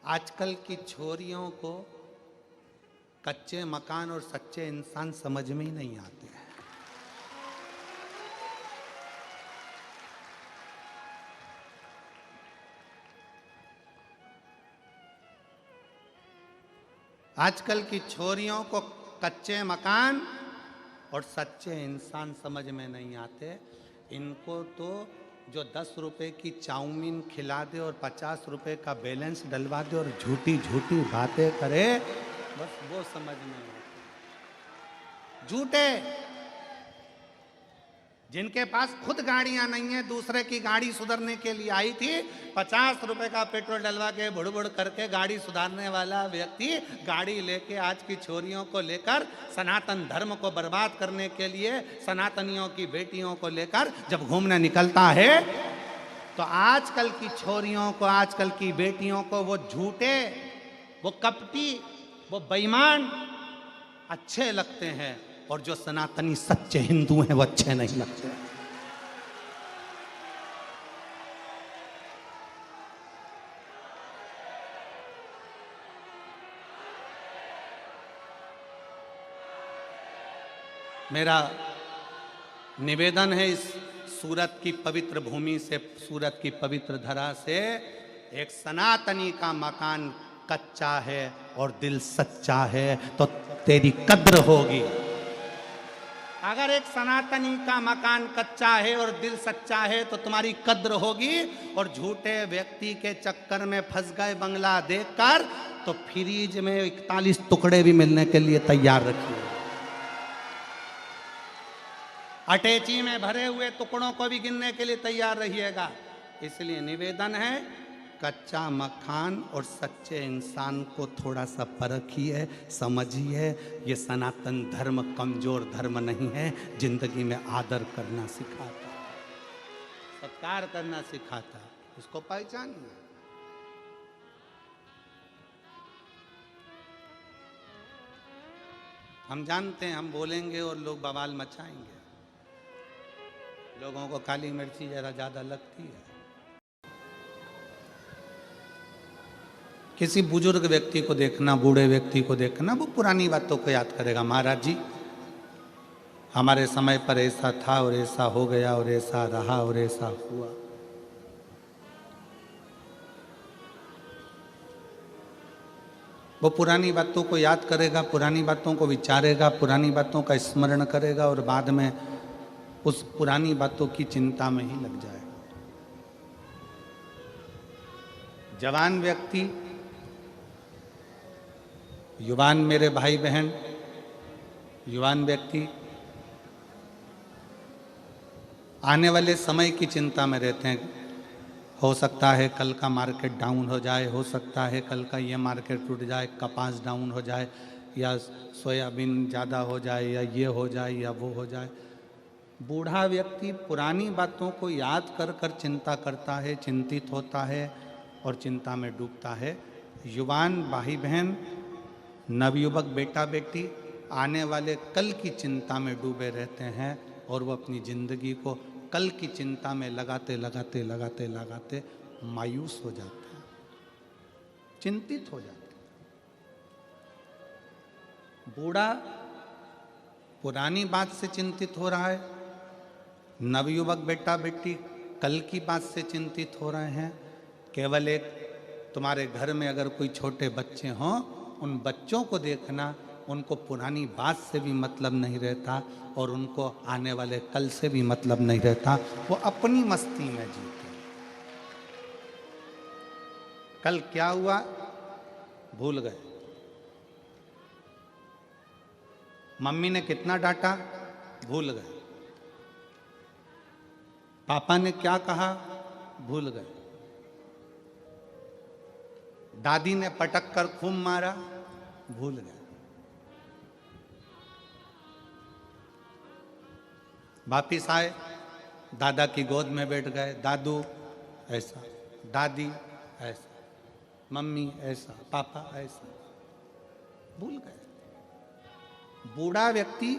आजकल की छोरियों को कच्चे मकान और सच्चे इंसान समझ में ही नहीं आते हैं। आजकल की छोरियों को कच्चे मकान और सच्चे इंसान समझ में नहीं आते। इनको तो जो 10 रुपए की चाउमीन खिला दे और 50 रुपए का बैलेंस डलवा दे और झूठी झूठी बातें करे, बस वो समझ में आते। झूठे जिनके पास खुद गाड़ियां नहीं है, दूसरे की गाड़ी सुधारने के लिए आई थी, 50 रुपए का पेट्रोल डलवा के बुड़ बुड़ करके गाड़ी सुधारने वाला व्यक्ति गाड़ी लेके आज की छोरियों को लेकर सनातन धर्म को बर्बाद करने के लिए सनातनियों की बेटियों को लेकर जब घूमने निकलता है, तो आजकल की छोरियों को, आजकल की बेटियों को वो झूठे, वो कपटी, वो बेईमान अच्छे लगते हैं, और जो सनातनी सच्चे हिंदू हैं वो अच्छे नहीं लगते। मेरा निवेदन है, इस सूरत की पवित्र भूमि से, सूरत की पवित्र धरा से, एक सनातनी का मकान कच्चा है और दिल सच्चा है तो तेरी कद्र होगी। अगर एक सनातनी का मकान कच्चा है और दिल सच्चा है तो तुम्हारी कद्र होगी। और झूठे व्यक्ति के चक्कर में फंस गए बंगला देखकर, तो फ्रीज में 41 टुकड़े भी मिलने के लिए तैयार रखिए। अटैची में भरे हुए टुकड़ों को भी गिनने के लिए तैयार रहिएगा। इसलिए निवेदन है, कच्चा मकान और सच्चे इंसान को थोड़ा सा परखिए, समझिए। ये सनातन धर्म कमजोर धर्म नहीं है, जिंदगी में आदर करना सिखाता, सत्कार करना सिखाता, इसको पहचानिए। हम जानते हैं हम बोलेंगे और लोग बवाल मचाएंगे, लोगों को काली मिर्ची जरा ज्यादा लगती है। किसी बुजुर्ग व्यक्ति को देखना, बूढ़े व्यक्ति को देखना, वो पुरानी बातों को याद करेगा। महाराज जी, हमारे समय पर ऐसा था और ऐसा हो गया और ऐसा रहा और ऐसा हुआ। वो पुरानी बातों को याद करेगा, पुरानी बातों को विचारेगा, पुरानी बातों का स्मरण करेगा और बाद में उस पुरानी बातों की चिंता में ही लग जाएगा। जवान व्यक्ति, युवान मेरे भाई बहन, युवान व्यक्ति आने वाले समय की चिंता में रहते हैं। हो सकता है कल का मार्केट डाउन हो जाए, हो सकता है कल का ये मार्केट टूट जाए, कपास डाउन हो जाए, या सोयाबीन ज़्यादा हो जाए, या ये हो जाए या वो हो जाए। बूढ़ा व्यक्ति पुरानी बातों को याद कर कर चिंता करता है, चिंतित होता है और चिंता में डूबता है। युवान भाई बहन, नवयुवक बेटा बेटी आने वाले कल की चिंता में डूबे रहते हैं और वो अपनी जिंदगी को कल की चिंता में लगाते लगाते लगाते लगाते मायूस हो जाते हैं, चिंतित हो जाते हैं। बूढ़ा पुरानी बात से चिंतित हो रहा है, नवयुवक बेटा बेटी कल की बात से चिंतित हो रहे हैं। केवल एक, तुम्हारे घर में अगर कोई छोटे बच्चे हों, उन बच्चों को देखना, उनको पुरानी बात से भी मतलब नहीं रहता और उनको आने वाले कल से भी मतलब नहीं रहता। वो अपनी मस्ती में जीते। कल क्या हुआ भूल गए, मम्मी ने कितना डांटा भूल गए, पापा ने क्या कहा भूल गए, दादी ने पटक कर खूब मारा भूल गए। वापिस आए, दादा की गोद में बैठ गए, दादू ऐसा, दादी ऐसा, मम्मी ऐसा, पापा ऐसा, भूल गए। बूढ़ा व्यक्ति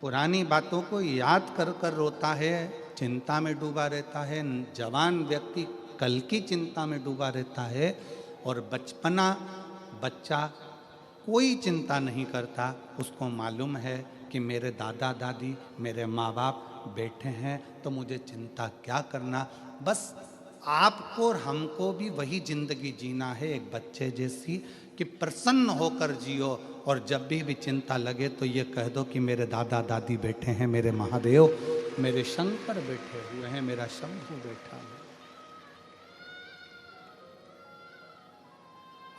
पुरानी बातों को याद कर कर रोता है, चिंता में डूबा रहता है। जवान व्यक्ति कल की चिंता में डूबा रहता है। और बचपना बच्चा कोई चिंता नहीं करता, उसको मालूम है कि मेरे दादा दादी मेरे माँ बाप बैठे हैं तो मुझे चिंता क्या करना। बस आपको और हमको भी वही जिंदगी जीना है एक बच्चे जैसी, कि प्रसन्न होकर जियो, और जब भी चिंता लगे तो ये कह दो कि मेरे दादा दादी बैठे हैं, मेरे महादेव मेरे शंकर बैठे हुए हैं, मेरा शंभू बैठा है।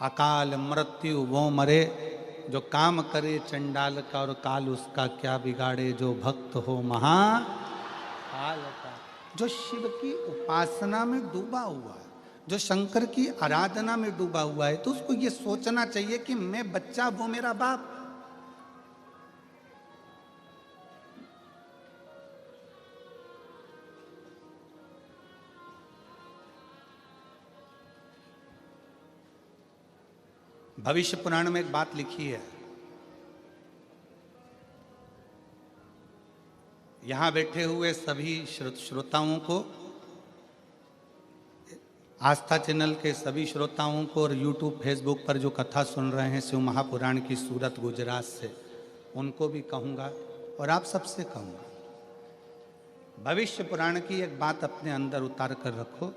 अकाल मृत्यु वो मरे जो काम करे चंडाल का, और काल उसका क्या बिगाड़े जो भक्त हो महाकाल का। जो शिव की उपासना में डूबा हुआ है, जो शंकर की आराधना में डूबा हुआ है, तो उसको ये सोचना चाहिए कि मैं बच्चा वो मेरा बाप। भविष्य पुराण में एक बात लिखी है, यहां बैठे हुए सभी श्रोताओं को, आस्था चैनल के सभी श्रोताओं को, और यूट्यूब फेसबुक पर जो कथा सुन रहे हैं शिव महापुराण की सूरत गुजरात से, उनको भी कहूँगा और आप सबसे कहूँगा, भविष्य पुराण की एक बात अपने अंदर उतार कर रखो।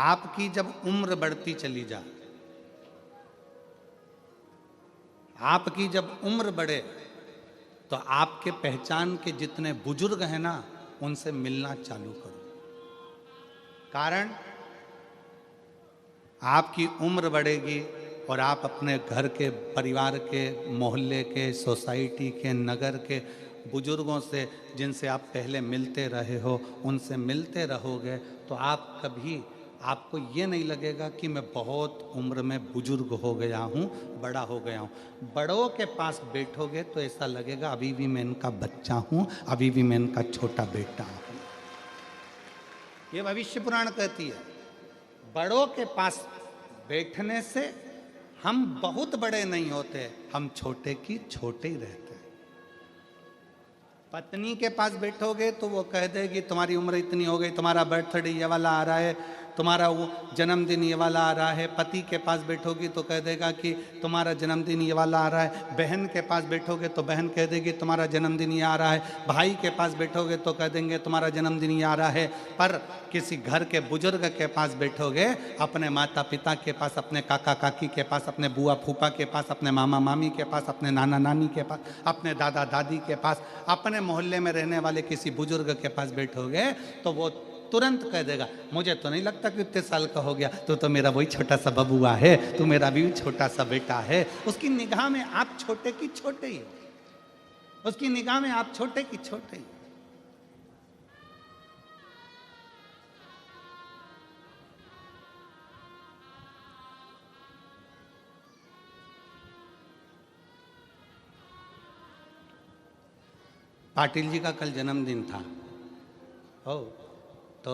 आपकी जब उम्र बढ़ती चली जाए, आपकी जब उम्र बढ़े, तो आपके पहचान के जितने बुजुर्ग हैं ना, उनसे मिलना चालू करो। कारण आपकी उम्र बढ़ेगी और आप अपने घर के, परिवार के, मोहल्ले के, सोसाइटी के, नगर के बुजुर्गों से, जिनसे आप पहले मिलते रहे हो, उनसे मिलते रहोगे, तो आप कभी, आपको ये नहीं लगेगा कि मैं बहुत उम्र में बुजुर्ग हो गया हूँ, बड़ा हो गया हूँ। बड़ों के पास बैठोगे तो ऐसा लगेगा अभी भी मैं इनका बच्चा हूँ, अभी भी मैं इनका छोटा बेटा हूँ। ये भविष्य पुराण कहती है, बड़ों के पास बैठने से हम बहुत बड़े नहीं होते, हम छोटे की छोटे ही रहते। पत्नी के पास बैठोगे तो वो कह देगी तुम्हारी उम्र इतनी हो गई, तुम्हारा बर्थडे ये वाला आ रहा है, तुम्हारा वो जन्मदिन ये वाला आ रहा है। पति के पास बैठोगी तो कह देगा कि तुम्हारा जन्मदिन ये वाला आ रहा है। बहन के पास बैठोगे तो बहन कह देगी तुम्हारा जन्मदिन ये आ रहा है। भाई के पास बैठोगे तो कह देंगे तुम्हारा जन्मदिन ये आ रहा है। पर किसी घर के बुजुर्ग के पास बैठोगे, अपने माता पिता के पास, अपने काका काकी के पास, अपने बुआ फूफा के पास, अपने मामा मामी के पास, अपने नाना नानी के पास, अपने दादा दादी के पास, अपने मोहल्ले में रहने वाले किसी बुजुर्ग के पास बैठोगे, तो वो तुरंत कह देगा मुझे तो नहीं लगता कि इतने साल का हो गया, तो मेरा वही छोटा सा बबुआ है, तू मेरा भी छोटा सा बेटा है। उसकी निगाह में आप छोटे की छोटे ही हो, उसकी निगाह में आप छोटे की छोटे ही। पाटिल जी का कल जन्मदिन था, हो तो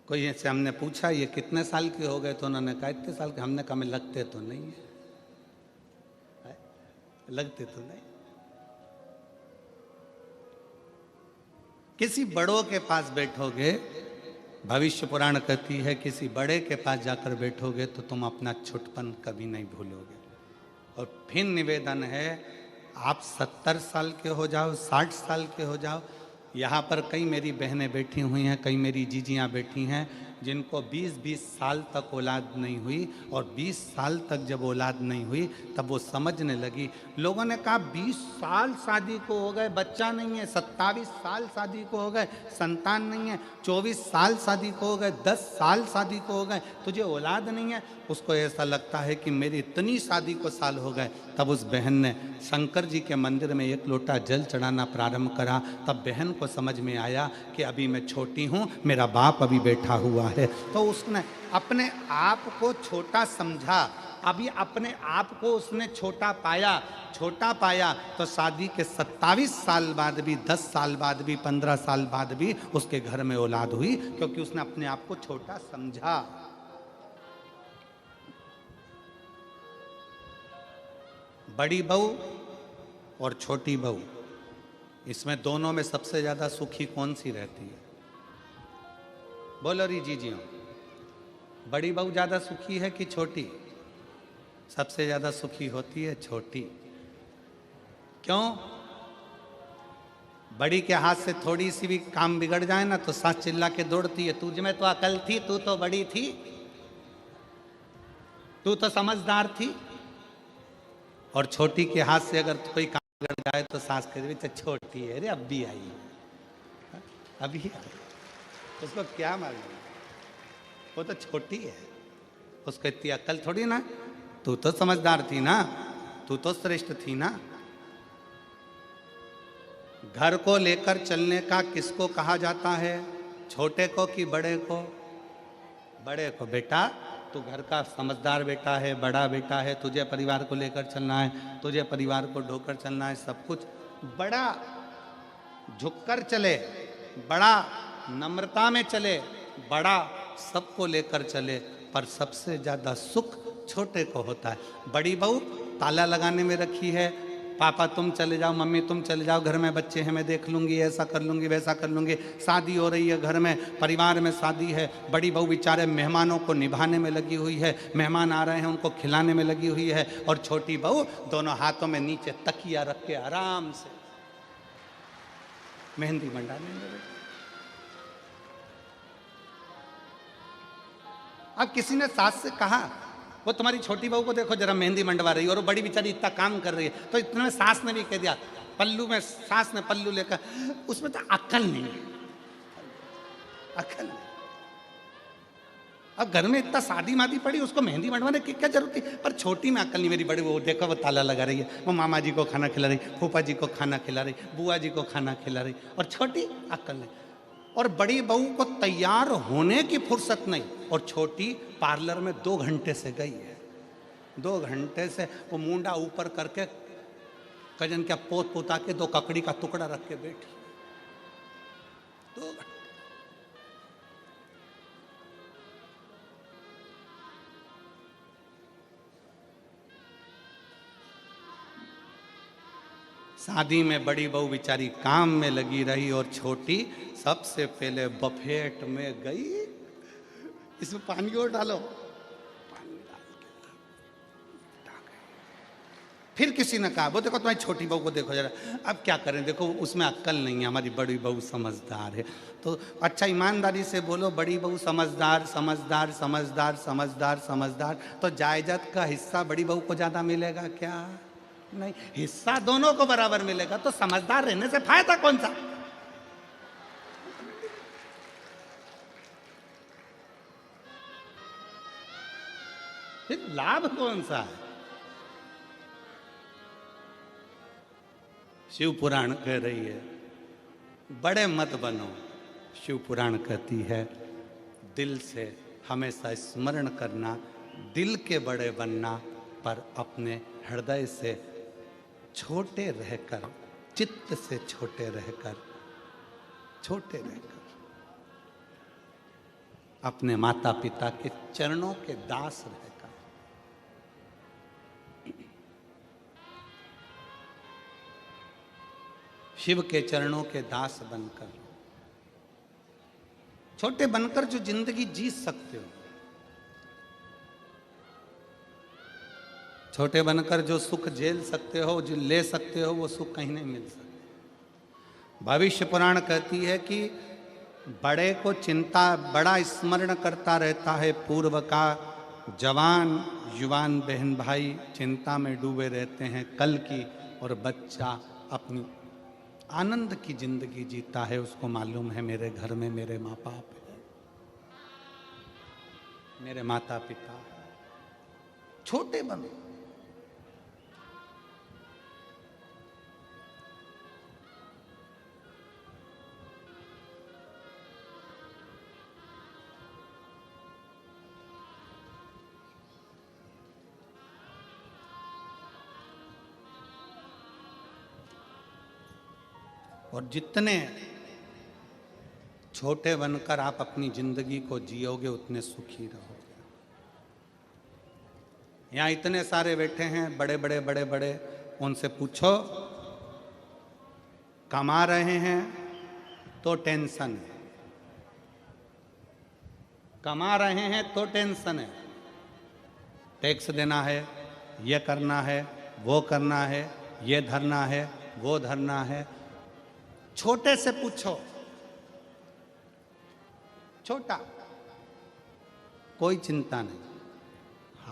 कोई ऐसे हमने पूछा ये कितने साल के हो गए, तो उन्होंने कहा इतने साल के। हमने कहा में लगते तो नहीं है, लगते तो नहीं। किसी बड़ों के पास बैठोगे, भविष्य पुराण कहती है किसी बड़े के पास जाकर बैठोगे तो तुम अपना छोटपन कभी नहीं भूलोगे। और फिर निवेदन है, आप 70 साल के हो जाओ, 60 साल के हो जाओ, यहाँ पर कई मेरी बहनें बैठी हुई हैं, कई मेरी जीजियाँ बैठी हैं, जिनको 20-20 साल तक औलाद नहीं हुई, और 20 साल तक जब औलाद नहीं हुई तब वो समझने लगी। लोगों ने कहा 20 साल शादी को हो गए, बच्चा नहीं है, 27 साल शादी को हो गए, संतान नहीं है, 24 साल शादी को हो गए, 10 साल शादी को हो गए, तुझे औलाद नहीं है। उसको ऐसा लगता है कि मेरी इतनी शादी को साल हो गए। तब उस बहन ने शंकर जी के मंदिर में एक लोटा जल चढ़ाना प्रारंभ करा। तब बहन को समझ में आया कि अभी मैं छोटी हूँ, मेरा बाप अभी बैठा हुआ है। तो उसने अपने आप को छोटा समझा, अभी अपने आप को उसने छोटा पाया तो शादी के 27 साल बाद भी, 10 साल बाद भी, 15 साल बाद भी उसके घर में औलाद हुई, क्योंकि उसने अपने आप को छोटा समझा। बड़ी बहू और छोटी बहू इसमें दोनों में सबसे ज्यादा सुखी कौन सी रहती है? बोलो री जी हो। बड़ी बहू ज्यादा सुखी है कि छोटी? सबसे ज्यादा सुखी होती है छोटी। क्यों? बड़ी के हाथ से थोड़ी सी भी काम बिगड़ जाए ना तो सास चिल्ला के दौड़ती है, तुझ में तो अकल थी, तू तो बड़ी थी, तू तो समझदार थी। और छोटी के हाथ से अगर कोई काम बिगड़ जाए तो सास कहती तो छोटी है रे, अब भी आई, अभी आई, उसको क्या मालूम, वो तो छोटी है, उसको इतनी अकल थोड़ी ना, तू तो समझदार थी ना, तू तो श्रेष्ठ थी ना। घर को लेकर चलने का किसको कहा जाता है? छोटे को कि बड़े को? बड़े को। बेटा तू घर का समझदार बेटा है, बड़ा बेटा है, तुझे परिवार को लेकर चलना है, तुझे परिवार को ढोकर चलना है, सब कुछ बड़ा झुककर चले, बड़ा नम्रता में चले, बड़ा सबको लेकर चले, पर सबसे ज्यादा सुख छोटे को होता है। बड़ी बहू ताला लगाने में रखी है, पापा तुम चले जाओ, मम्मी तुम चले जाओ, घर में बच्चे हैं, मैं देख लूंगी, ऐसा कर लूंगी, वैसा कर लूंगी। शादी हो रही है घर में, परिवार में शादी है, बड़ी बहू बेचारे मेहमानों को निभाने में लगी हुई है, मेहमान आ रहे हैं उनको खिलाने में लगी हुई है, और छोटी बहू दोनों हाथों में नीचे तकिया रख के आराम से मेहंदी मंडाने में लगी। अब किसी ने सास से कहा, वो तुम्हारी छोटी बहू को देखो जरा मेहंदी मंडवा रही है, और वो बड़ी बेचारी इतना काम कर रही है, तो इतने में सास ने भी कह दिया, पल्लू में सास ने पल्लू लेकर, उसमें तो अक्ल नहीं है, अक्ल नहीं। अब घर में इतना शादी मादी पड़ी, उसको मेहंदी मंडवाने की क्या जरूरत थी? पर छोटी में अक्ल नहीं। मेरी बड़ी वो देखो वो ताला लगा रही है, वो मामा जी को खाना खिला रही, फूफा जी को खाना खिला रही, बुआ जी को खाना खिला रही, और छोटी अक्ल नहीं। और बड़ी बहू को तैयार होने की फुर्सत नहीं, और छोटी पार्लर में 2 घंटे से गई है, 2 घंटे से वो मुंडा ऊपर करके कजन क्या पोत पोता के 2 ककड़ी का टुकड़ा रख के बैठी 2 घंटे। शादी में बड़ी बहू बेचारी काम में लगी रही, और छोटी सबसे पहले बफेट में गई, इसमें पानी और डालो, पानी डाल के फिर किसी ने कहा, वो देखो तुम्हारी छोटी बहू को देखो जरा। अब क्या करें, देखो उसमें अक्ल नहीं है, हमारी बड़ी बहू समझदार है। तो अच्छा ईमानदारी से बोलो, बड़ी बहू समझदार समझदार समझदार समझदार समझदार, तो जायदाद का हिस्सा बड़ी बहू को ज्यादा मिलेगा क्या? नहीं, हिस्सा दोनों को बराबर मिलेगा। तो समझदार रहने से फायदा कौन सा? फिर लाभ कौन सा है? शिव पुराण कह रही है, बड़े मत बनो। शिव पुराण कहती है, दिल से हमेशा स्मरण करना, दिल के बड़े बनना, पर अपने हृदय से छोटे रहकर, चित्त से छोटे रहकर, छोटे रहकर अपने माता पिता के चरणों के दास रहकर, शिव के चरणों के दास बनकर, छोटे बनकर जो जिंदगी जी सकते हो, छोटे बनकर जो सुख झेल सकते हो, जो ले सकते हो, वो सुख कहीं नहीं मिल सकता। भविष्य पुराण कहती है कि बड़े को चिंता, बड़ा स्मरण करता रहता है पूर्व का, जवान युवान बहन भाई चिंता में डूबे रहते हैं कल की, और बच्चा अपनी आनंद की जिंदगी जीता है, उसको मालूम है मेरे घर में मेरे माँ बाप है, मेरे माता पिता। छोटे बनो, और जितने छोटे बनकर आप अपनी जिंदगी को जियोगे उतने सुखी रहोगे। यहाँ इतने सारे बैठे हैं बड़े बड़े बड़े बड़े, उनसे पूछो कमा रहे हैं तो टेंशन है, कमा रहे हैं तो टेंशन है, टैक्स देना है, ये करना है, वो करना है, ये धरना है, वो धरना है। छोटे से पूछो, छोटा, कोई चिंता नहीं,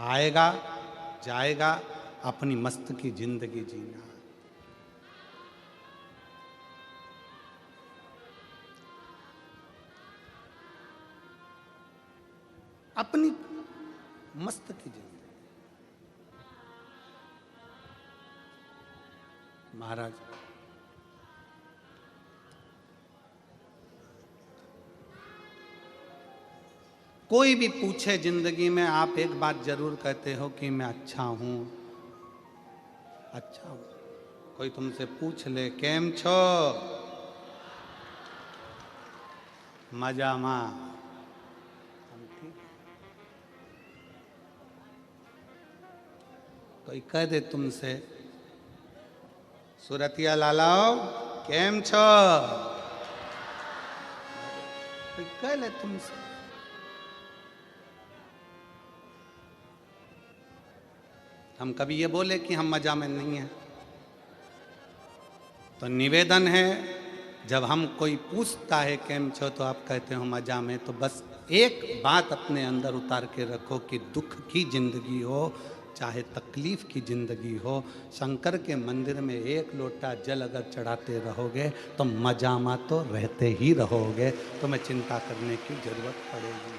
आएगा जाएगा, अपनी मस्त की जिंदगी जीना। अपनी मस्त की जिंदगी। महाराज कोई भी पूछे जिंदगी में, आप एक बात जरूर कहते हो कि मैं अच्छा हूं, अच्छा हूं। कोई तुमसे पूछ ले केम छो, मजा मां, कोई कह दे तुमसे सुरतिया लालाओ केम छो, कोई कह ले तुमसे, हम कभी ये बोले कि हम मजा में नहीं हैं? तो निवेदन है, जब हम कोई पूछता है केम छो तो आप कहते हो मजा में, तो बस एक बात अपने अंदर उतार के रखो कि दुख की जिंदगी हो चाहे तकलीफ की जिंदगी हो, शंकर के मंदिर में एक लोटा जल अगर चढ़ाते रहोगे तो मजामा तो रहते ही रहोगे, तुम्हें चिंता करने की जरूरत पड़ेगी।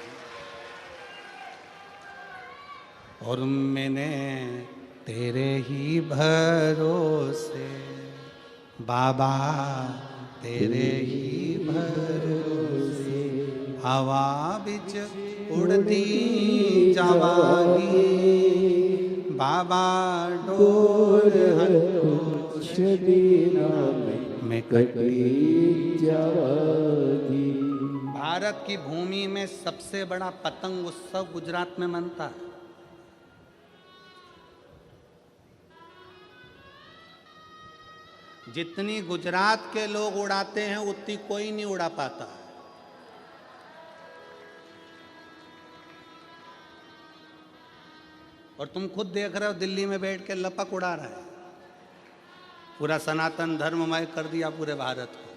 और मैंने तेरे ही भरोसे बाबा, तेरे ही भरोसे हवा बिच उड़ती जवानी, बाबा डोर हंस दीना में कटी जावागी। भारत की भूमि में सबसे बड़ा पतंग उत्सव गुजरात में मनता है। जितनी गुजरात के लोग उड़ाते हैं उतनी कोई नहीं उड़ा पाता है। और तुम खुद देख रहे हो, दिल्ली में बैठ के लपक उड़ा रहा है, पूरा सनातन धर्ममय कर दिया पूरे भारत को।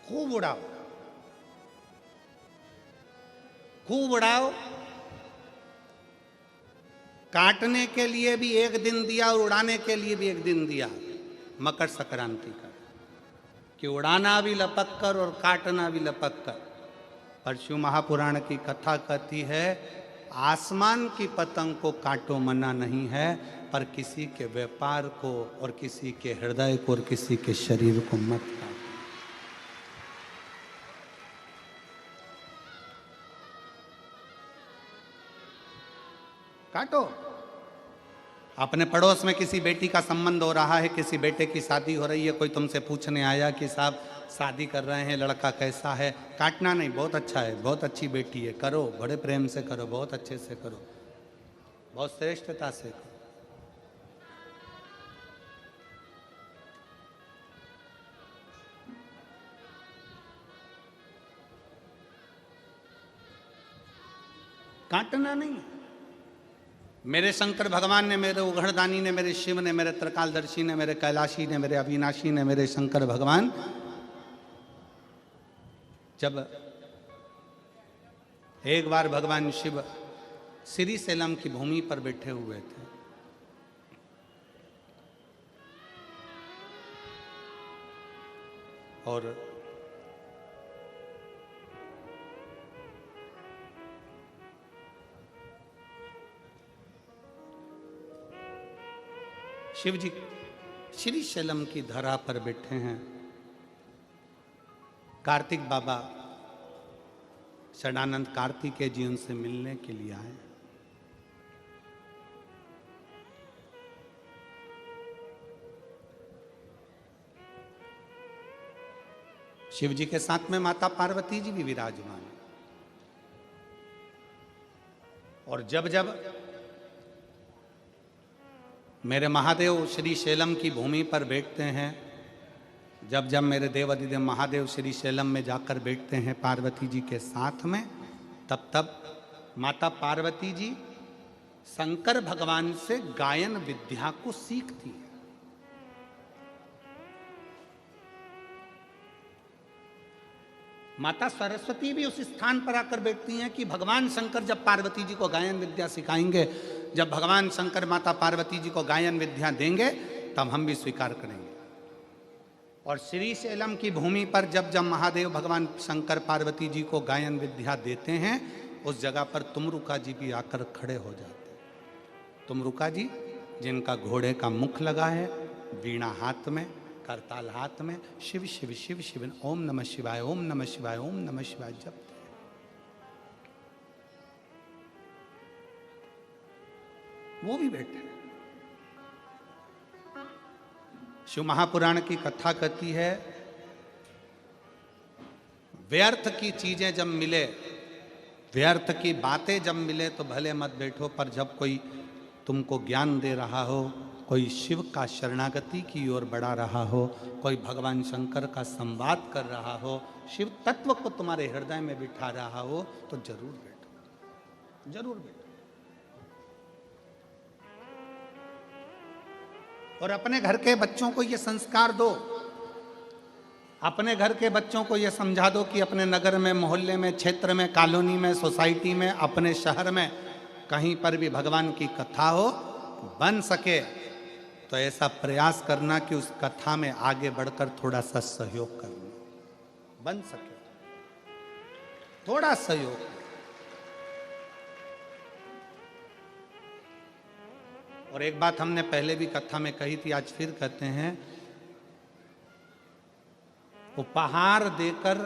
खूब उड़ाओ, खूब उड़ाओ। काटने के लिए भी एक दिन दिया और उड़ाने के लिए भी एक दिन दिया, मकर संक्रांति का, कि उड़ाना भी लपक कर और काटना भी लपक कर। पर शिव महापुराण की कथा कहती है, आसमान की पतंग को काटो मना नहीं है, पर किसी के व्यापार को और किसी के हृदय को और किसी के शरीर को मत काटो। काटो। अपने पड़ोस में किसी बेटी का संबंध हो रहा है, किसी बेटे की शादी हो रही है, कोई तुमसे पूछने आया कि साहब शादी कर रहे हैं, लड़का कैसा है? काटना नहीं, बहुत अच्छा है, बहुत अच्छी बेटी है, करो, बड़े प्रेम से करो, बहुत अच्छे से करो, बहुत श्रेष्ठता से करो। काटना नहीं। मेरे शंकर भगवान ने, मेरे उघड़दानी ने, मेरे शिव ने, मेरे त्रिकालदर्शी ने, मेरे कैलाशी ने, मेरे अविनाशी ने, मेरे शंकर भगवान जब एक बार भगवान शिव श्री सेलम की भूमि पर बैठे हुए थे, और शिव जी श्री शैलम की धरा पर बैठे हैं। कार्तिक बाबा षडानंद कार्तिकेय जी उनसे मिलने के लिए आए। शिव जी के साथ में माता पार्वती जी भी विराजमान है। और जब जब मेरे महादेव श्री शैलम की भूमि पर बैठते हैं, जब जब मेरे देव अधिदेव महादेव श्री शैलम में जाकर बैठते हैं पार्वती जी के साथ में, तब तब माता पार्वती जी शंकर भगवान से गायन विद्या को सीखती है। माता सरस्वती भी उस स्थान पर आकर बैठती हैं कि भगवान शंकर जब पार्वती जी को गायन विद्या सिखाएंगे, जब भगवान शंकर माता पार्वती जी को गायन विद्या देंगे, तब हम भी स्वीकार करेंगे। और श्री शैलम की भूमि पर जब जब महादेव भगवान शंकर पार्वती जी को गायन विद्या देते हैं, उस जगह पर तुमरुका जी भी आकर खड़े हो जाते हैं। तुमरुका जी जिनका घोड़े का मुख लगा है, वीणा हाथ में, करताल हाथ में, शिव शिव शिव शिव, ओम नमः शिवाय, ओम नमः शिवाय, ओम नमः शिवाय जपते हैं। वो भी बैठे हैं। शिव महापुराण की कथा कहती है, व्यर्थ की चीजें जब मिले, व्यर्थ की बातें जब मिले तो भले मत बैठो, पर जब कोई तुमको ज्ञान दे रहा हो, कोई शिव का शरणागति की ओर बढ़ा रहा हो, कोई भगवान शंकर का संवाद कर रहा हो, शिव तत्व को तुम्हारे हृदय में बिठा रहा हो, तो जरूर बैठो, जरूर बैठो। और अपने घर के बच्चों को ये संस्कार दो, अपने घर के बच्चों को ये समझा दो कि अपने नगर में, मोहल्ले में, क्षेत्र में, कॉलोनी में, सोसाइटी में, अपने शहर में कहीं पर भी भगवान की कथा हो, बन सके तो ऐसा प्रयास करना कि उस कथा में आगे बढ़कर थोड़ा सा सहयोग करना, बन सके थोड़ा सहयोग। और एक बात हमने पहले भी कथा में कही थी, आज फिर कहते हैं, उपहार देकर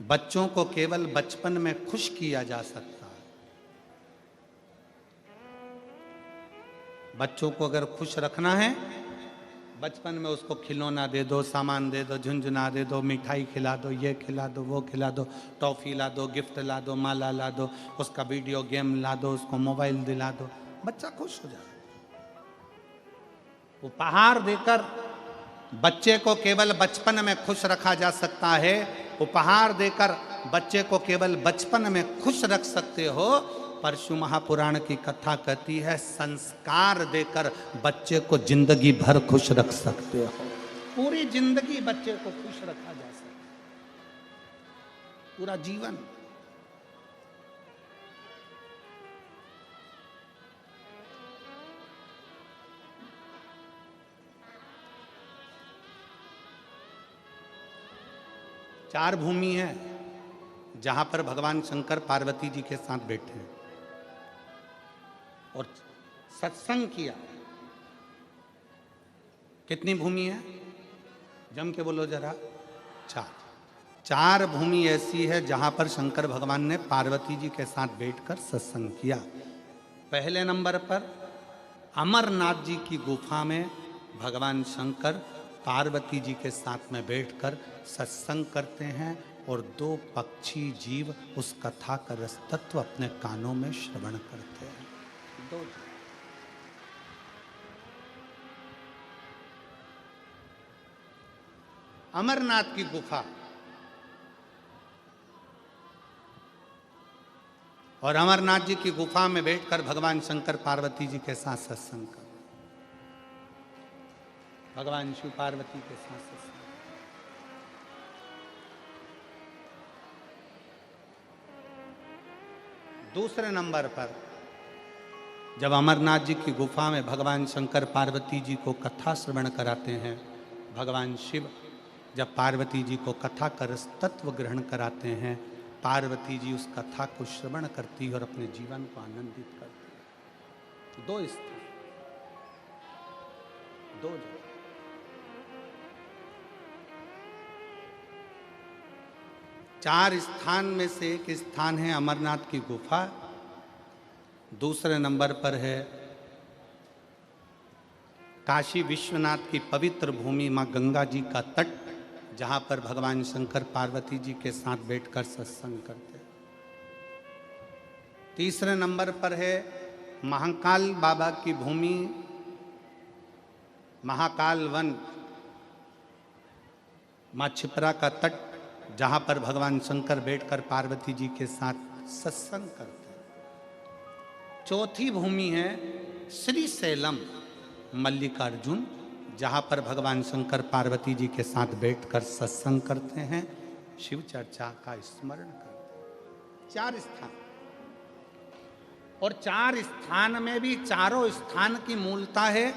बच्चों को केवल बचपन में खुश किया जा सकता है। बच्चों को अगर खुश रखना है, बचपन में उसको खिलौना दे दो, सामान दे दो, झुंझुना दे दो, मिठाई खिला दो, ये खिला दो, वो खिला दो, टॉफी ला दो, गिफ्ट ला दो, माला ला दो, उसका वीडियो गेम ला दो, उसको मोबाइल दिला दो, बच्चा खुश हो जाए। उपहार देकर बच्चे को केवल बचपन में खुश रखा जा सकता है। उपहार देकर बच्चे को केवल बचपन में खुश रख सकते हो, पर शिव महापुराण की कथा कहती है, संस्कार देकर बच्चे को जिंदगी भर खुश रख सकते हो। पूरी जिंदगी बच्चे को खुश रखा जा सकता है, पूरा जीवन। चार भूमि है जहां पर भगवान शंकर पार्वती जी के साथ बैठे हैं और सत्संग किया। कितनी भूमि है? जम के बोलो जरा। चार भूमि ऐसी है जहां पर शंकर भगवान ने पार्वती जी के साथ बैठकर सत्संग किया। पहले नंबर पर अमरनाथ जी की गुफा में भगवान शंकर पार्वती जी के साथ में बैठकर सत्संग करते हैं और दो पक्षी जीव उस कथा का रस तत्व अपने कानों में श्रवण करते हैं। दो अमरनाथ की गुफा और अमरनाथ जी की गुफा में बैठकर भगवान शंकर पार्वती जी के साथ सत्संग कर, भगवान शिव पार्वती के साथ सत्संग। दूसरे नंबर पर जब अमरनाथ जी की गुफा में भगवान शंकर पार्वती जी को कथा श्रवण कराते हैं, भगवान शिव जब पार्वती जी को कथा का रस तत्व ग्रहण कराते हैं, पार्वती जी उस कथा को श्रवण करती और अपने जीवन को आनंदित करती। दो स्थान, दो जगह। चार स्थान में से एक स्थान है अमरनाथ की गुफा। दूसरे नंबर पर है काशी विश्वनाथ की पवित्र भूमि मां गंगा जी का तट जहाँ पर भगवान शंकर पार्वती जी के साथ बैठकर सत्संग करते। तीसरे नंबर पर है महाकाल बाबा की भूमि, महाकाल वन, माँ छिपरा का तट, जहाँ पर भगवान शंकर बैठकर पार्वती जी के साथ सत्संग करते हैं। चौथी भूमि है श्री शैलम मल्लिकार्जुन, जहाँ पर भगवान शंकर पार्वती जी के साथ बैठकर सत्संग करते हैं, शिव चर्चा का स्मरण करते हैं। 4 स्थान, और 4 स्थान में भी चारों स्थान की मूलता है।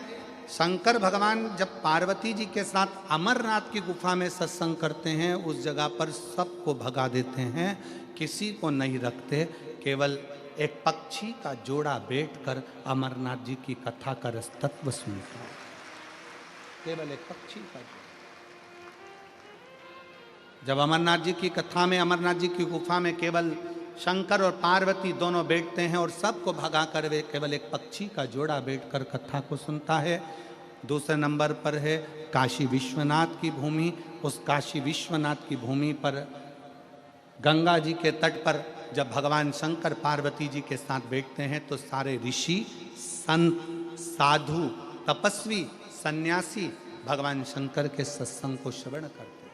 शंकर भगवान जब पार्वती जी के साथ अमरनाथ की गुफा में सत्संग करते हैं, उस जगह पर सबको भगा देते हैं, किसी को नहीं रखते, केवल एक पक्षी का जोड़ा बैठकर अमरनाथ जी की कथा का रसतत्व सुनता है। केवल एक पक्षी का जोड़ा। जब अमरनाथ जी की कथा में, अमरनाथ जी की गुफा में केवल शंकर और पार्वती दोनों बैठते हैं और सबको भगा कर वे केवल एक पक्षी का जोड़ा बैठकर कथा को सुनता है। दूसरे नंबर पर है काशी विश्वनाथ की भूमि। उस काशी विश्वनाथ की भूमि पर गंगा जी के तट पर जब भगवान शंकर पार्वती जी के साथ बैठते हैं तो सारे ऋषि, संत, साधु, तपस्वी, सन्यासी भगवान शंकर के सत्संग को श्रवण करते हैं।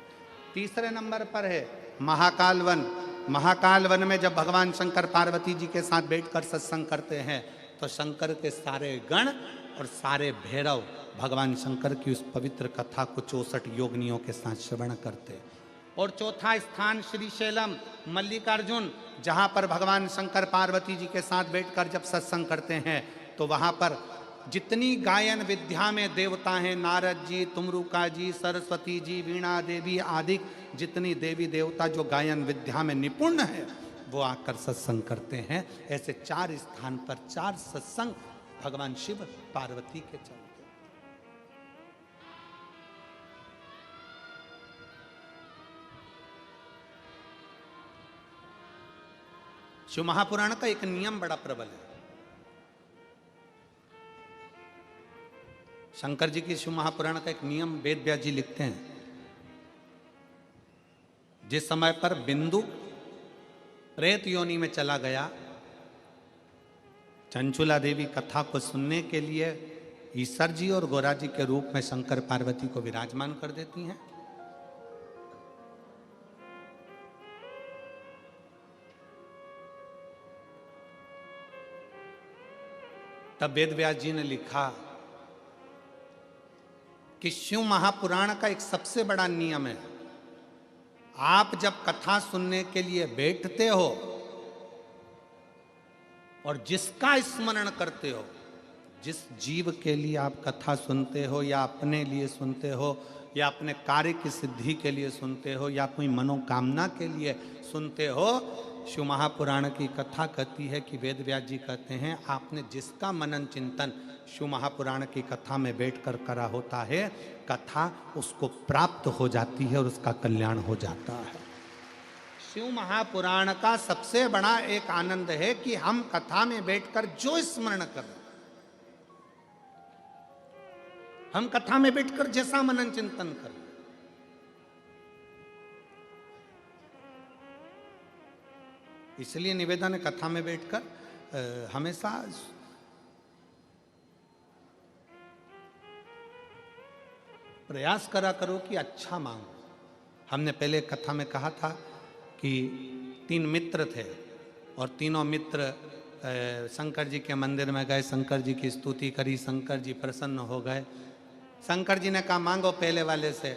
तीसरे नंबर पर है महाकाल वन। महाकाल वन में जब भगवान शंकर पार्वती जी के साथ बैठकर सत्संग करते हैं तो शंकर के सारे गण और सारे भैरव भगवान शंकर की उस पवित्र कथा को 64 योगिनियों के साथ श्रवण करते। और चौथा स्थान श्रीशैलम मल्लिकार्जुन, जहाँ पर भगवान शंकर पार्वती जी के साथ बैठकर जब सत्संग करते हैं तो वहाँ पर जितनी गायन विद्या में देवता हैं, नारद जी, तुमरुका जी, सरस्वती जी, वीणा देवी आदि जितनी देवी देवता जो गायन विद्या में निपुण है, वो आकर सत्संग करते हैं। ऐसे 4 स्थान पर 4 सत्संग भगवान शिव पार्वती के चलते। शिव महापुराण का एक नियम बड़ा प्रबल है। शंकर जी की शिव महापुराण का एक नियम वेद व्यास जी लिखते हैं, जिस समय पर बिंदु प्रेत योनि में चला गया, चंचुला देवी कथा को सुनने के लिए ईश्वर जी और गोरा जी के रूप में शंकर पार्वती को विराजमान कर देती हैं। तब वेद व्यास जी ने लिखा कि शिव महापुराण का एक सबसे बड़ा नियम है, आप जब कथा सुनने के लिए बैठते हो और जिसका स्मरण करते हो, जिस जीव के लिए आप कथा सुनते हो या अपने लिए सुनते हो या अपने कार्य की सिद्धि के लिए सुनते हो या कोई मनोकामना के लिए सुनते हो, शिव महापुराण की कथा कहती है कि वेद व्यास जी कहते हैं आपने जिसका मनन चिंतन शिव महापुराण की कथा में बैठकर करा होता है, कथा उसको प्राप्त हो जाती है और उसका कल्याण हो जाता है। शिव महापुराण का सबसे बड़ा एक आनंद है कि हम कथा में बैठकर जो स्मरण कर, हम कथा में बैठकर जैसा मनन चिंतन करें, इसलिए निवेदन है कथा में बैठकर हमेशा प्रयास करा करो कि अच्छा मांगो। हमने पहले कथा में कहा था कि 3 मित्र थे और तीनों मित्र शंकर जी के मंदिर में गए, शंकर जी की स्तुति करी, शंकर जी प्रसन्न हो गए। शंकर जी ने कहा मांगो पहले वाले से,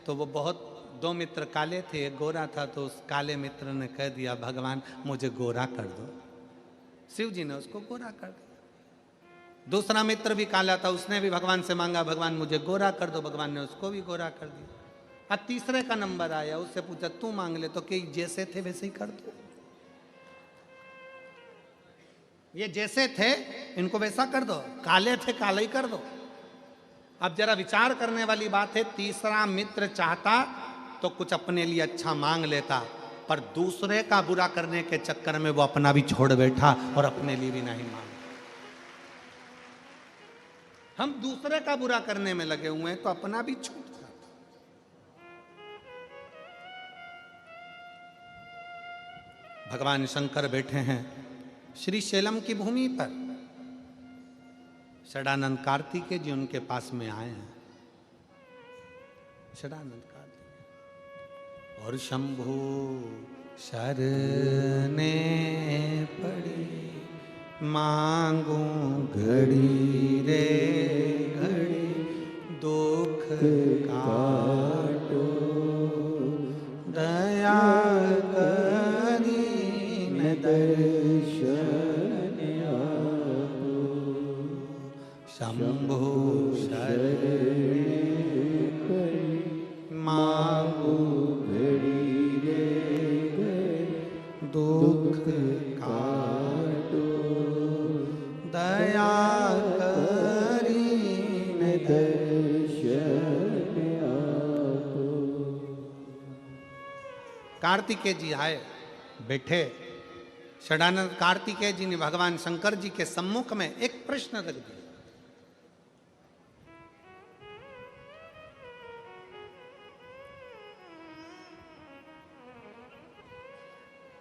तो वो बहुत 2 मित्र काले थे, एक गोरा था, तो उस काले मित्र ने कह दिया भगवान मुझे गोरा कर दो। शिव जी ने उसको गोरा कर दिया। दूसरा मित्र भी काला था, उसने भी भगवान से मांगा भगवान मुझे गोरा कर दो, भगवान ने उसको भी गोरा कर दिया। अब तीसरे का नंबर आया, उससे पूछा तू मांग ले, तो कि जैसे थे वैसे ही कर दो, ये जैसे थे इनको वैसा कर दो, काले थे काला ही कर दो। अब जरा विचार करने वाली बात है, तीसरा मित्र चाहता तो कुछ अपने लिए अच्छा मांग लेता, पर दूसरे का बुरा करने के चक्कर में वो अपना भी छोड़ बैठा और अपने लिए भी नहीं मांगा। हम दूसरे का बुरा करने में लगे हुए हैं तो अपना भी छूट जाता। भगवान शंकर बैठे हैं श्री शैलम की भूमि पर। षडानंद कार्तिकेय जी उनके पास में आए हैं। षडानंद कार्तिकेय और शंभु शरने पड़ी, मांगू घड़ी रे घड़ी, दुख काटो दया करीन दर्शन आपो। शंभु शरणे पड़ी, मांगू घड़ी रे घड़ी, दुख काटो दया करीन दर्शन आपो। कार्तिकेय जी आए, बैठे। षडानंद कार्तिकेय जी ने भगवान शंकर जी के सम्मुख में एक प्रश्न रख दिया।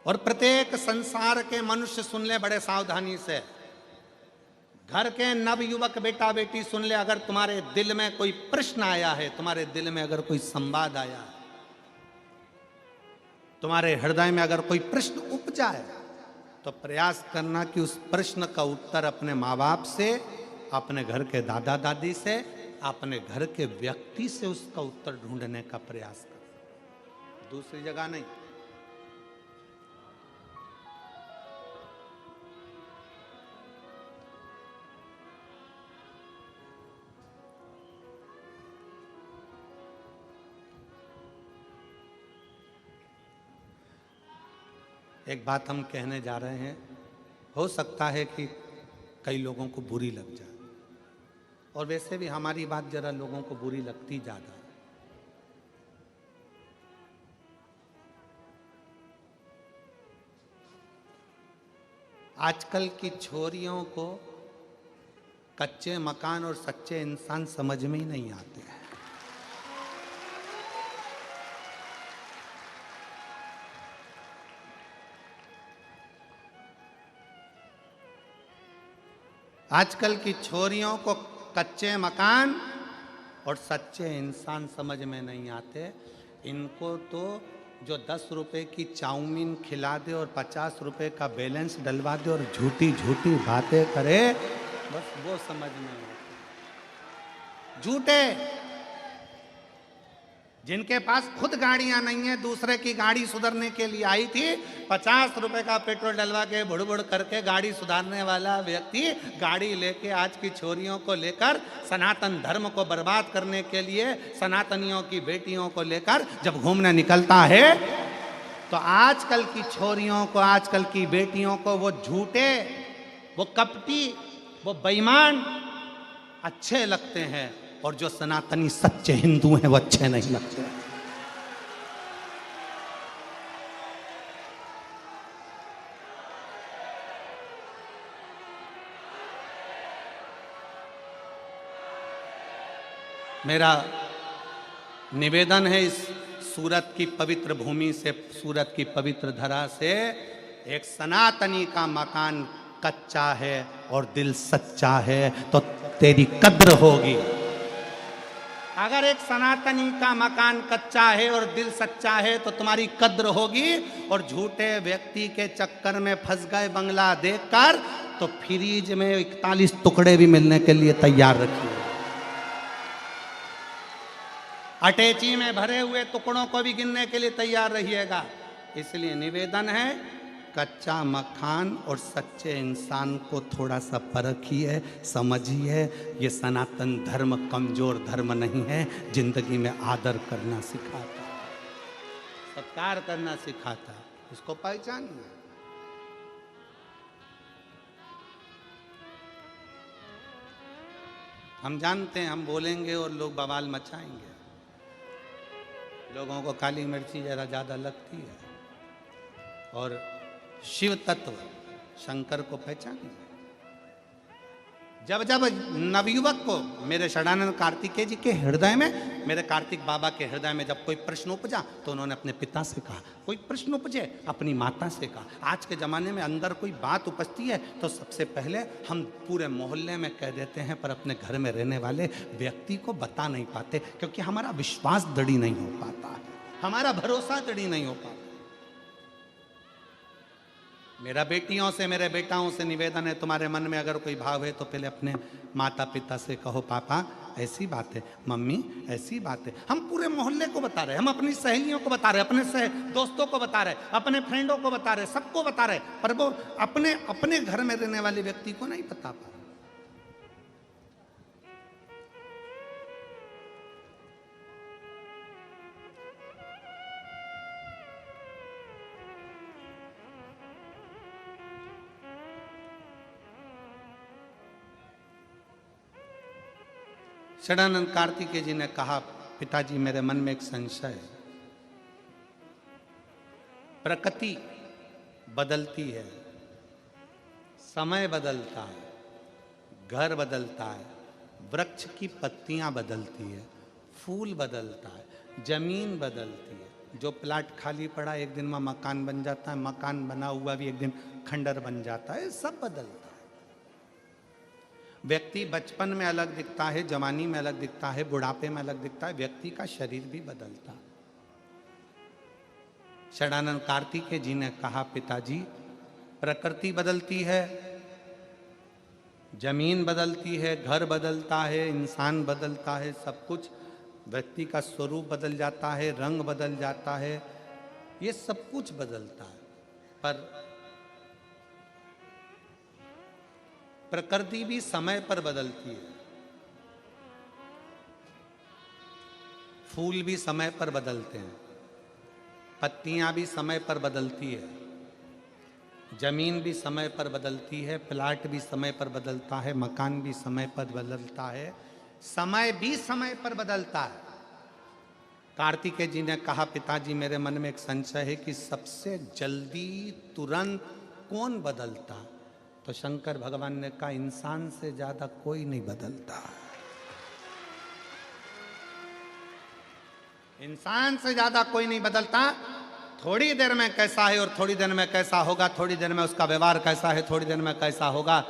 और प्रत्येक संसार के मनुष्य सुन ले बड़े सावधानी से। घर के नव युवक बेटा बेटी सुन ले, अगर तुम्हारे दिल में कोई प्रश्न आया है, तुम्हारे दिल में अगर कोई संवाद आया है, तुम्हारे हृदय में अगर कोई प्रश्न उपजा है, तो प्रयास करना कि उस प्रश्न का उत्तर अपने माँ बाप से, अपने घर के दादा दादी से, अपने घर के व्यक्ति से उसका उत्तर ढूंढने का प्रयास कर, दूसरी जगह नहीं। एक बात हम कहने जा रहे हैं, हो सकता है कि कई लोगों को बुरी लग जाए, और वैसे भी हमारी बात जरा लोगों को बुरी लगती ज़्यादा है। आजकल की छोरियों को कच्चे मकान और सच्चे इंसान समझ में ही नहीं आते हैं। आजकल की छोरियों को कच्चे मकान और सच्चे इंसान समझ में नहीं आते। इनको तो जो 10 रुपए की चाउमीन खिला दे और 50 रुपए का बैलेंस डलवा दे और झूठी झूठी बातें करे, बस वो समझ में आते। झूठे, जिनके पास खुद गाड़ियां नहीं है, दूसरे की गाड़ी सुधारने के लिए आई थी, 50 रुपए का पेट्रोल डलवा के बुड़ करके गाड़ी सुधारने वाला व्यक्ति गाड़ी लेके आज की छोरियों को लेकर सनातन धर्म को बर्बाद करने के लिए सनातनियों की बेटियों को लेकर जब घूमने निकलता है, तो आजकल की छोरियों को, आजकल की बेटियों को वो झूठे, वो कपटी, वो बेईमान अच्छे लगते हैं, और जो सनातनी सच्चे हिंदू हैं वो अच्छे नहीं लगते। मेरा निवेदन है, इस सूरत की पवित्र भूमि से, सूरत की पवित्र धरा से, एक सनातनी का मकान कच्चा है और दिल सच्चा है तो तेरी कद्र होगी। अगर एक सनातनी का मकान कच्चा है और दिल सच्चा है तो तुम्हारी कद्र होगी। और झूठे व्यक्ति के चक्कर में फंस गए बंगला देखकर, तो फ्रीज में 41 टुकड़े भी मिलने के लिए तैयार रखिए। अटैची में भरे हुए टुकड़ों को भी गिनने के लिए तैयार रहिएगा। इसलिए निवेदन है, कच्चा मकान और सच्चे इंसान को थोड़ा सा परखिए, समझिए। ये सनातन धर्म कमजोर धर्म नहीं है, जिंदगी में आदर करना सिखाता, सत्कार करना सिखाता, इसको पहचानिए। हम जानते हैं हम बोलेंगे और लोग बवाल मचाएंगे, लोगों को काली मिर्ची जरा ज़्यादा लगती है, और शिव तत्व शंकर को पहचानिए। जब जब नवयुवक को मेरे षडानंद कार्तिकेय जी के हृदय में, मेरे कार्तिक बाबा के हृदय में जब कोई प्रश्न उपजा तो उन्होंने अपने पिता से कहा, कोई प्रश्न उपजे अपनी माता से कहा। आज के ज़माने में अंदर कोई बात उपजती है तो सबसे पहले हम पूरे मोहल्ले में कह देते हैं, पर अपने घर में रहने वाले व्यक्ति को बता नहीं पाते, क्योंकि हमारा विश्वास दृढ़ नहीं हो पाता है, हमारा भरोसा दृढ़ नहीं हो पाता। मेरा बेटियों से, मेरे बेटाओं से निवेदन है, तुम्हारे मन में अगर कोई भाव है तो पहले अपने माता पिता से कहो, पापा ऐसी बात है, मम्मी ऐसी बात है। हम पूरे मोहल्ले को बता रहे, हम अपनी सहेलियों को बता रहे, अपने दोस्तों को बता रहे, अपने फ्रेंडों को बता रहे, सबको बता रहे, पर वो अपने अपने घर में रहने वाले व्यक्ति को नहीं बता पा रहे। षडानंद कार्तिकेय जी ने कहा, पिताजी मेरे मन में एक संशय है। प्रकृति बदलती है, समय बदलता है, घर बदलता है, वृक्ष की पत्तियां बदलती है, फूल बदलता है, जमीन बदलती है। जो प्लाट खाली पड़ा एक दिन में मकान बन जाता है, मकान बना हुआ भी एक दिन खंडर बन जाता है, सब बदलता है। व्यक्ति बचपन में अलग दिखता है, जवानी में अलग दिखता है, बुढ़ापे में अलग दिखता है, व्यक्ति का शरीर भी बदलता है। षडानंद कार्तिकेय जी ने कहा, पिताजी प्रकृति बदलती है, जमीन बदलती है, घर बदलता है, इंसान बदलता है, सब कुछ, व्यक्ति का स्वरूप बदल जाता है, रंग बदल जाता है, ये सब कुछ बदलता है, पर प्रकृति भी समय पर बदलती है। फूल भी समय पर बदलते हैं, पत्तियां भी समय पर बदलती है, जमीन भी समय पर बदलती है, प्लाट भी समय पर बदलता है, मकान भी समय पर बदलता है, समय भी समय पर बदलता है। कार्तिकेय जी ने कहा, पिताजी मेरे मन में एक संशय है कि सबसे जल्दी तुरंत कौन बदलता? तो शंकर भगवान ने कहा, इंसान से ज्यादा कोई नहीं बदलता। इंसान से ज्यादा कोई नहीं बदलता। थोड़ी देर में कैसा है और थोड़ी देर में कैसा होगा, थोड़ी देर में उसका व्यवहार कैसा है, थोड़ी देर में कैसा होगा,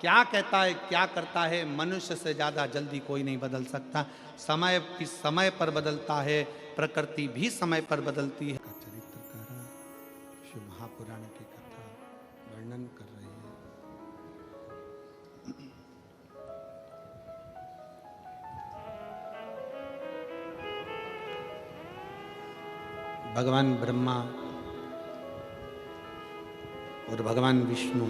क्या कहता है, क्या करता है, मनुष्य से ज्यादा जल्दी कोई नहीं बदल सकता। समय भी समय पर बदलता है, प्रकृति भी समय पर बदलती है। चरित्रकार शिव महापुराण की कथा वर्णन कर रही है। भगवान ब्रह्मा और भगवान विष्णु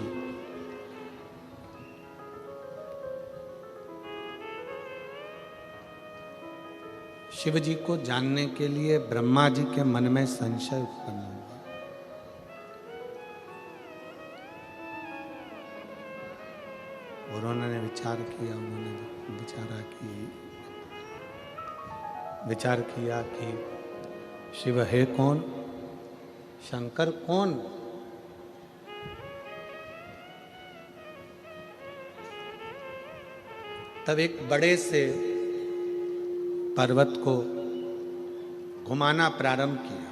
शिव जी को जानने के लिए ब्रह्मा जी के मन में संशय उत्पन्न हुआ। और उन्होंने विचार किया, उन्होंने विचार किया कि शिव है कौन, शंकर कौन? तब एक बड़े से पर्वत को घुमाना प्रारंभ किया।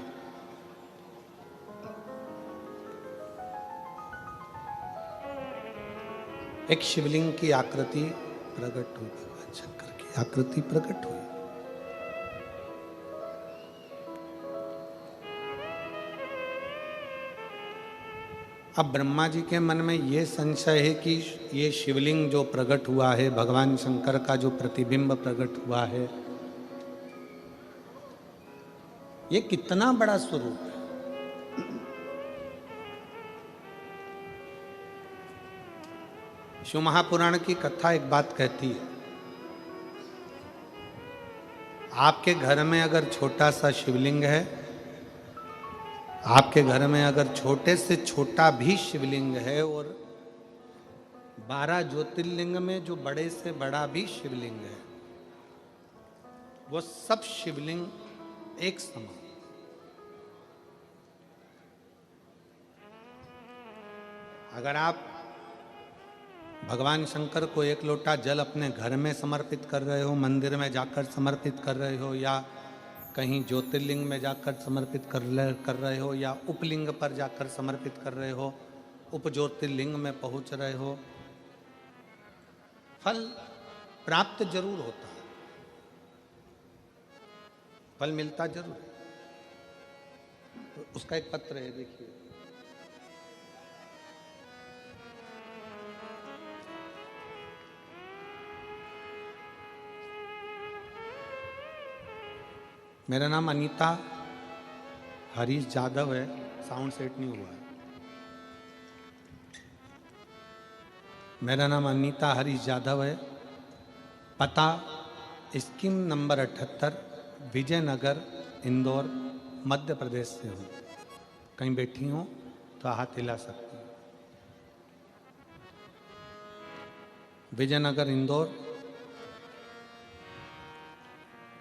एक शिवलिंग की आकृति प्रकट हुई, भगवान शंकर की आकृति प्रकट हुई। अब ब्रह्मा जी के मन में ये संशय है कि ये शिवलिंग जो प्रकट हुआ है, भगवान शंकर का जो प्रतिबिंब प्रकट हुआ है, ये कितना बड़ा स्वरूप है। शिव महापुराण की कथा एक बात कहती है, आपके घर में अगर छोटा सा शिवलिंग है, आपके घर में अगर छोटे से छोटा भी शिवलिंग है, और 12 ज्योतिर्लिंग में जो बड़े से बड़ा भी शिवलिंग है, वो सब शिवलिंग एक समान। अगर आप भगवान शंकर को एक लोटा जल अपने घर में समर्पित कर रहे हो, मंदिर में जाकर समर्पित कर रहे हो, या कहीं ज्योतिर्लिंग में जाकर समर्पित कर रहे हो, या उपलिंग पर जाकर समर्पित कर रहे हो, उप ज्योतिर्लिंग में पहुंच रहे हो, फल प्राप्त जरूर होता है, फल मिलता जरूर। तो उसका एक पत्र है, देखिए। मेरा नाम अनीता हरीश जाधव है, साउंड सेट नहीं हुआ है। मेरा नाम अनीता हरीश जाधव है, पता स्कीम नंबर 78, विजयनगर, इंदौर, मध्य प्रदेश से हूँ। कहीं बैठी हूँ तो हाथ हिला सकती हूँ। Vijaynagar, Indore,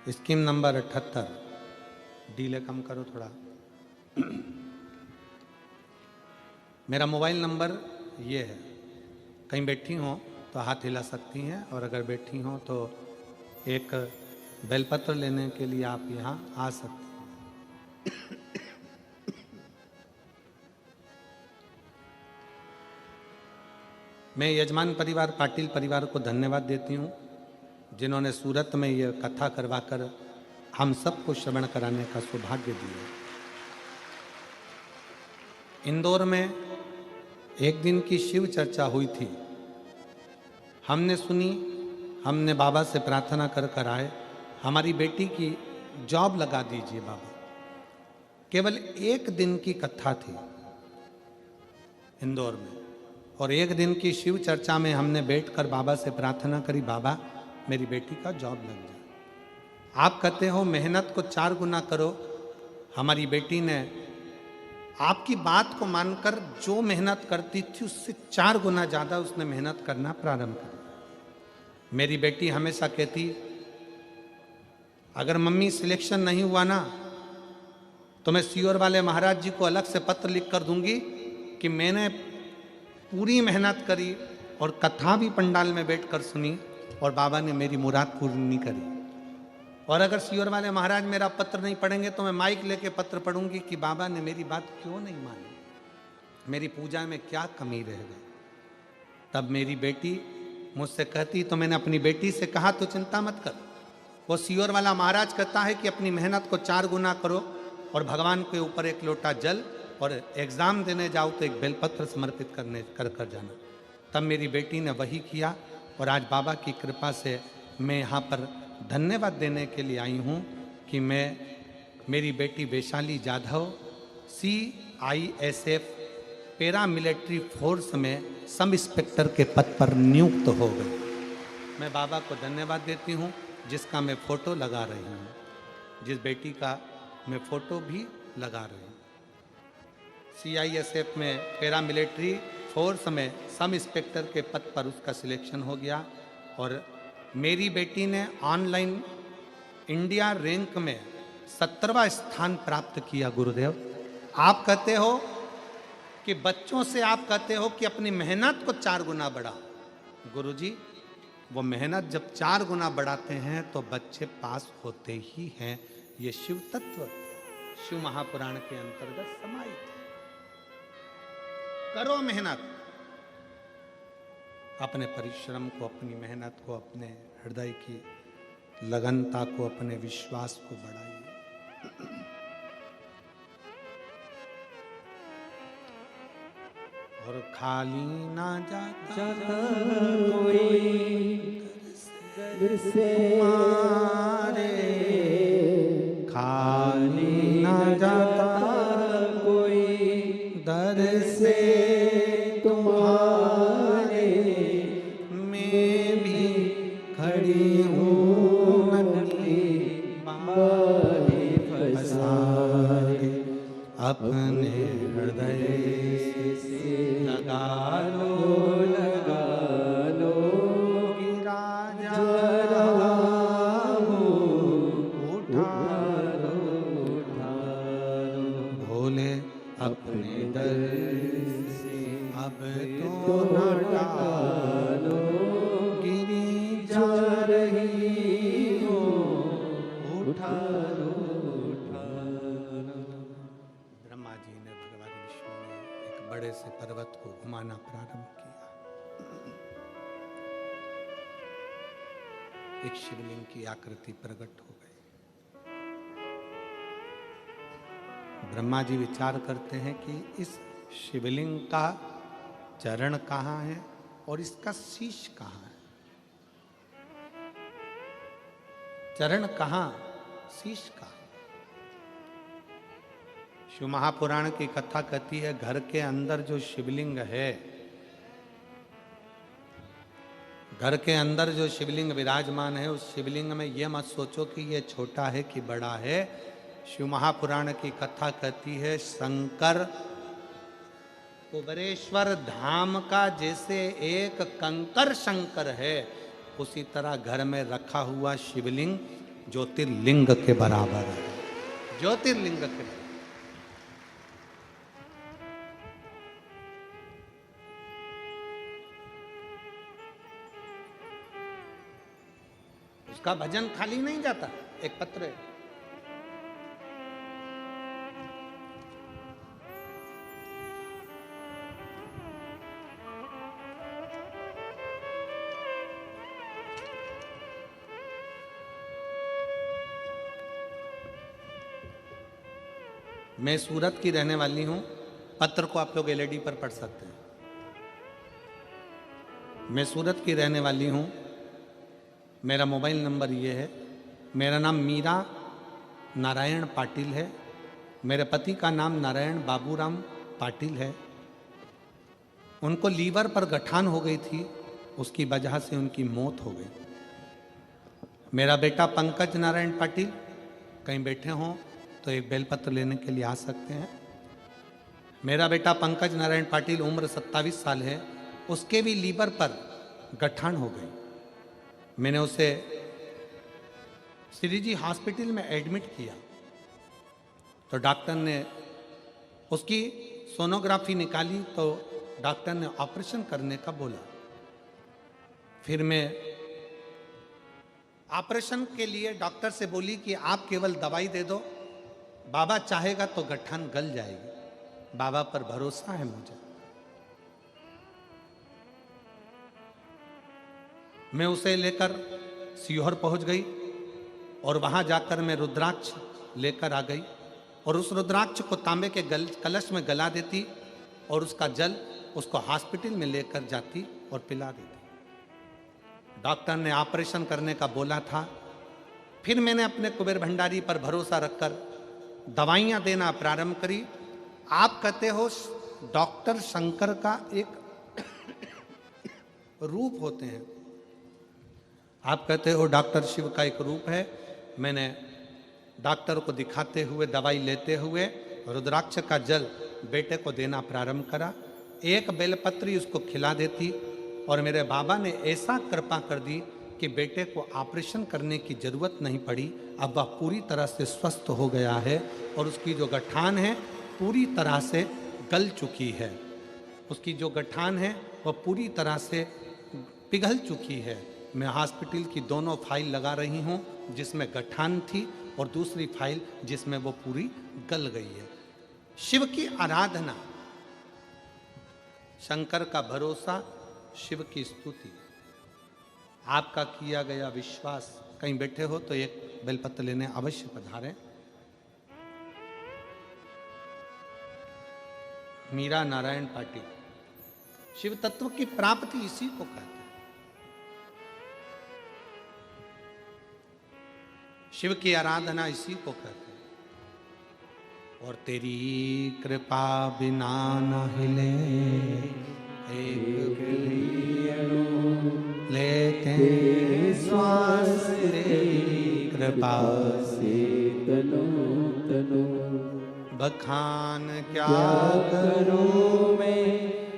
scheme number 78। Delay कम करो थोड़ा। मेरा मोबाइल नंबर ये है। कहीं बैठी हो तो हाथ हिला सकती हैं, और अगर बैठी हो तो एक बेलपत्र लेने के लिए आप यहाँ आ सकते हैं। मैं यजमान परिवार पाटिल परिवार को धन्यवाद देती हूँ, जिन्होंने सूरत में यह कथा करवाकर हम सबको श्रवण कराने का सौभाग्य दिया। इंदौर में एक दिन की शिव चर्चा हुई थी, हमने सुनी, हमने बाबा से प्रार्थना कर आए, हमारी बेटी की जॉब लगा दीजिए बाबा। केवल एक दिन की कथा थी इंदौर में, और एक दिन की शिव चर्चा में हमने बैठकर बाबा से प्रार्थना करी, बाबा मेरी बेटी का जॉब लग जाए। आप कहते हो मेहनत को 4 गुना करो। हमारी बेटी ने आपकी बात को मानकर जो मेहनत करती थी उससे 4 गुना ज़्यादा उसने मेहनत करना प्रारंभ कर। मेरी बेटी हमेशा कहती, अगर मम्मी सिलेक्शन नहीं हुआ ना तो मैं सीहोर वाले महाराज जी को अलग से पत्र लिख कर दूंगी कि मैंने पूरी मेहनत करी और कथा भी पंडाल में बैठकर सुनी और बाबा ने मेरी मुराद पूरी नहीं करी। और अगर सीहोर वाले महाराज मेरा पत्र नहीं पढ़ेंगे तो मैं माइक लेके पत्र पढ़ूंगी कि बाबा ने मेरी बात क्यों नहीं मानी, मेरी पूजा में क्या कमी रह गई। तब मेरी बेटी मुझसे कहती, तो मैंने अपनी बेटी से कहा तो चिंता मत कर, वो सीहोर वाला महाराज कहता है कि अपनी मेहनत को 4 गुना करो और भगवान के ऊपर एक लोटा जल, और एग्ज़ाम देने जाओ तो एक बेलपत्र समर्पित कर जाना। तब मेरी बेटी ने वही किया, और आज बाबा की कृपा से मैं यहाँ पर धन्यवाद देने के लिए आई हूँ कि मेरी बेटी Vaishali Jadhav CISF paramilitary force में सब इंस्पेक्टर के पद पर नियुक्त हो गई। मैं बाबा को धन्यवाद देती हूँ, जिसका मैं फ़ोटो लगा रही हूँ, जिस बेटी का मैं फ़ोटो भी लगा रही हूँ। CISF में पैरामिलिट्री फोर्स में सब इंस्पेक्टर के पद पर उसका सिलेक्शन हो गया, और मेरी बेटी ने ऑनलाइन इंडिया रैंक में 17वां स्थान प्राप्त किया। गुरुदेव, आप कहते हो कि बच्चों से आप कहते हो कि अपनी मेहनत को 4 गुना बढ़ा। गुरुजी, वो मेहनत जब 4 गुना बढ़ाते हैं तो बच्चे पास होते ही हैं। ये शिव तत्व शिव महापुराण के अंतर्गत समाहित है। करो मेहनत, अपने परिश्रम को, अपनी मेहनत को, अपने हृदय की लगनता को, अपने विश्वास को बढ़ाइए। और खाली ना जाता कोई दर से तुम्हारे, खाली ना जाता कोई दर से तुम्हारे, मैं भी खड़ी हूँ नन्ही बारी पसारे, अपने हृदय से लगा लो गिरा रहा हूँ, उठा लो भोले अपने दर से अब तो न टालो। बड़े से पर्वत को घुमाना प्रारंभ किया। एक शिवलिंग की आकृति प्रकट हो गई। ब्रह्मा जी विचार करते हैं कि इस शिवलिंग का चरण कहाँ है और इसका शीश कहाँ है। चरण कहाँ, शीश कहाँ। शिव महापुराण की कथा कहती है घर के अंदर जो शिवलिंग है, घर के अंदर जो शिवलिंग विराजमान है, उस शिवलिंग में यह मत सोचो कि यह छोटा है कि बड़ा है। शिव महापुराण की कथा कहती है शंकर कुबेरेश्वर धाम का जैसे एक कंकर शंकर है, उसी तरह घर में रखा हुआ शिवलिंग ज्योतिर्लिंग के बराबर है। ज्योतिर्लिंग के बराबर। उसका भजन खाली नहीं जाता। एक पत्र है, मैं सूरत की रहने वाली हूं। पत्र को आप लोग एलईडी पर पढ़ सकते हैं। मैं सूरत की रहने वाली हूं। मेरा मोबाइल नंबर ये है। मेरा नाम मीरा नारायण पाटिल है। मेरे पति का नाम नारायण बाबूराम पाटिल है। उनको लीवर पर गठान हो गई थी, उसकी वजह से उनकी मौत हो गई। मेरा बेटा पंकज नारायण पाटिल कहीं बैठे हों तो एक बेलपत्र लेने के लिए आ सकते हैं। मेरा बेटा पंकज नारायण पाटिल उम्र 27 साल है, उसके भी लीवर पर गठान हो गई। मैंने उसे श्रीजी हॉस्पिटल में एडमिट किया तो डॉक्टर ने उसकी सोनोग्राफी निकाली तो डॉक्टर ने ऑपरेशन करने का बोला। फिर मैं ऑपरेशन के लिए डॉक्टर से बोली कि आप केवल दवाई दे दो, बाबा चाहेगा तो गठान गल जाएगी। बाबा पर भरोसा है मुझे। मैं उसे लेकर सीहोर पहुंच गई और वहां जाकर मैं रुद्राक्ष लेकर आ गई और उस रुद्राक्ष को तांबे के कलश में गला देती और उसका जल उसको हॉस्पिटल में लेकर जाती और पिला देती। डॉक्टर ने ऑपरेशन करने का बोला था। फिर मैंने अपने कुबेर भंडारी पर भरोसा रखकर दवाइयां देना प्रारंभ करी। आप कहते हो डॉक्टर शंकर का एक रूप होते हैं, आप कहते हो डॉक्टर शिव का एक रूप है। मैंने डॉक्टर को दिखाते हुए, दवाई लेते हुए रुद्राक्ष का जल बेटे को देना प्रारंभ करा। एक बेलपत्री उसको खिला देती और मेरे बाबा ने ऐसा कृपा कर दी कि बेटे को ऑपरेशन करने की जरूरत नहीं पड़ी। अब वह पूरी तरह से स्वस्थ हो गया है और उसकी जो गठान है पूरी तरह से गल चुकी है। उसकी जो गठान है वह पूरी तरह से पिघल चुकी है। मैं हॉस्पिटल की दोनों फाइल लगा रही हूँ, जिसमें गठान थी और दूसरी फाइल जिसमें वो पूरी गल गई है। शिव की आराधना, शंकर का भरोसा, शिव की स्तुति, आपका किया गया विश्वास। कहीं बैठे हो तो एक बेलपत्र लेने अवश्य पधारें। मीरा नारायण पाटिल। शिव तत्व की प्राप्ति इसी को कहते हैं। शिव की आराधना इसी को कहते हैं। और तेरी कृपा बिना न हिले एक लेते श्वास, तेरी कृपा से तनो तनो। बखान क्या करूं मैं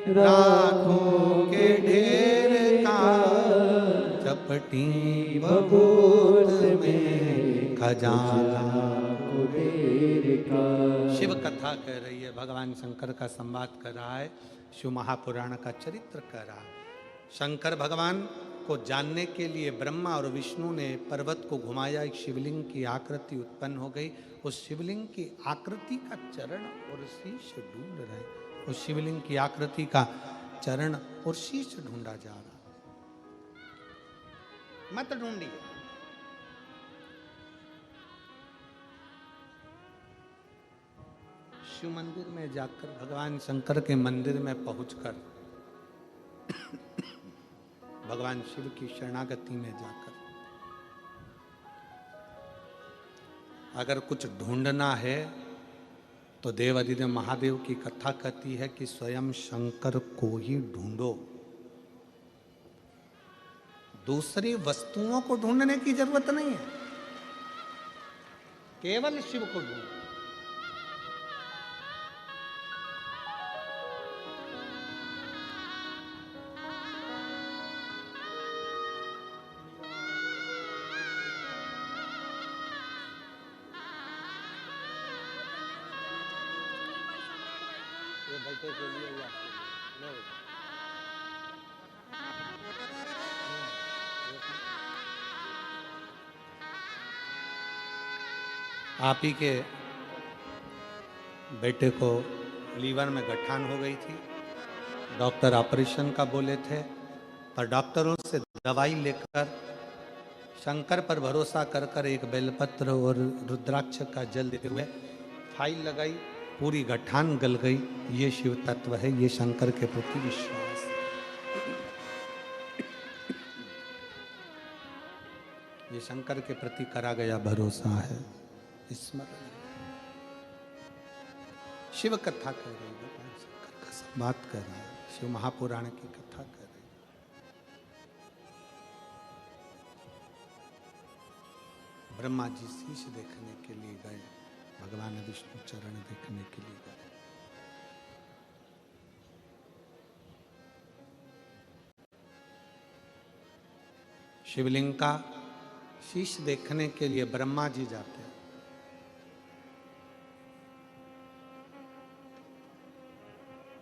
राखों के ढेर का, चपटी बबूत में खजाना कुबेर का। शिव कथा कह रही है, भगवान शंकर का संवाद कर रहा है, शिव महापुराण का चरित्र कह रहा है। शंकर भगवान को जानने के लिए ब्रह्मा और विष्णु ने पर्वत को घुमाया, एक शिवलिंग की आकृति उत्पन्न हो गई। उस शिवलिंग की आकृति का चरण और शीश ढूंढ रहे। उस शिवलिंग की आकृति का चरण और शीश ढूंढा जा रहा। मत ढूंढिए। शिव मंदिर में जाकर, भगवान शंकर के मंदिर में पहुंचकर, भगवान शिव की शरणागति में जाकर अगर कुछ ढूंढना है तो देवाधिदेव महादेव की कथा कहती है कि स्वयं शंकर को ही ढूंढो। दूसरी वस्तुओं को ढूंढने की जरूरत नहीं है, केवल शिव को ढूंढो। ये बैठे के लिए या नहीं? आप ही के बेटे को लीवर में गठान हो गई थी, डॉक्टर ऑपरेशन का बोले थे, पर डॉक्टरों से दवाई लेकर शंकर पर भरोसा कर कर एक बेलपत्र और रुद्राक्ष का जल देते हुए फाइल लगाई, पूरी गठान गल गई। ये शिव तत्व है, ये शंकर के प्रति विश्वास। ये शंकर के प्रति करा गया भरोसा है, स्मरण। शिव कथा कर रही है, भगवान शंकर का संवाद कर रहा है, शिव महापुराण की कथा कर रही है। ब्रह्मा जी शीश देखने के लिए गए, भगवान विष्णु चरण देखने के लिए गए। शिवलिंग का शीश देखने के लिए ब्रह्मा जी जाते हैं,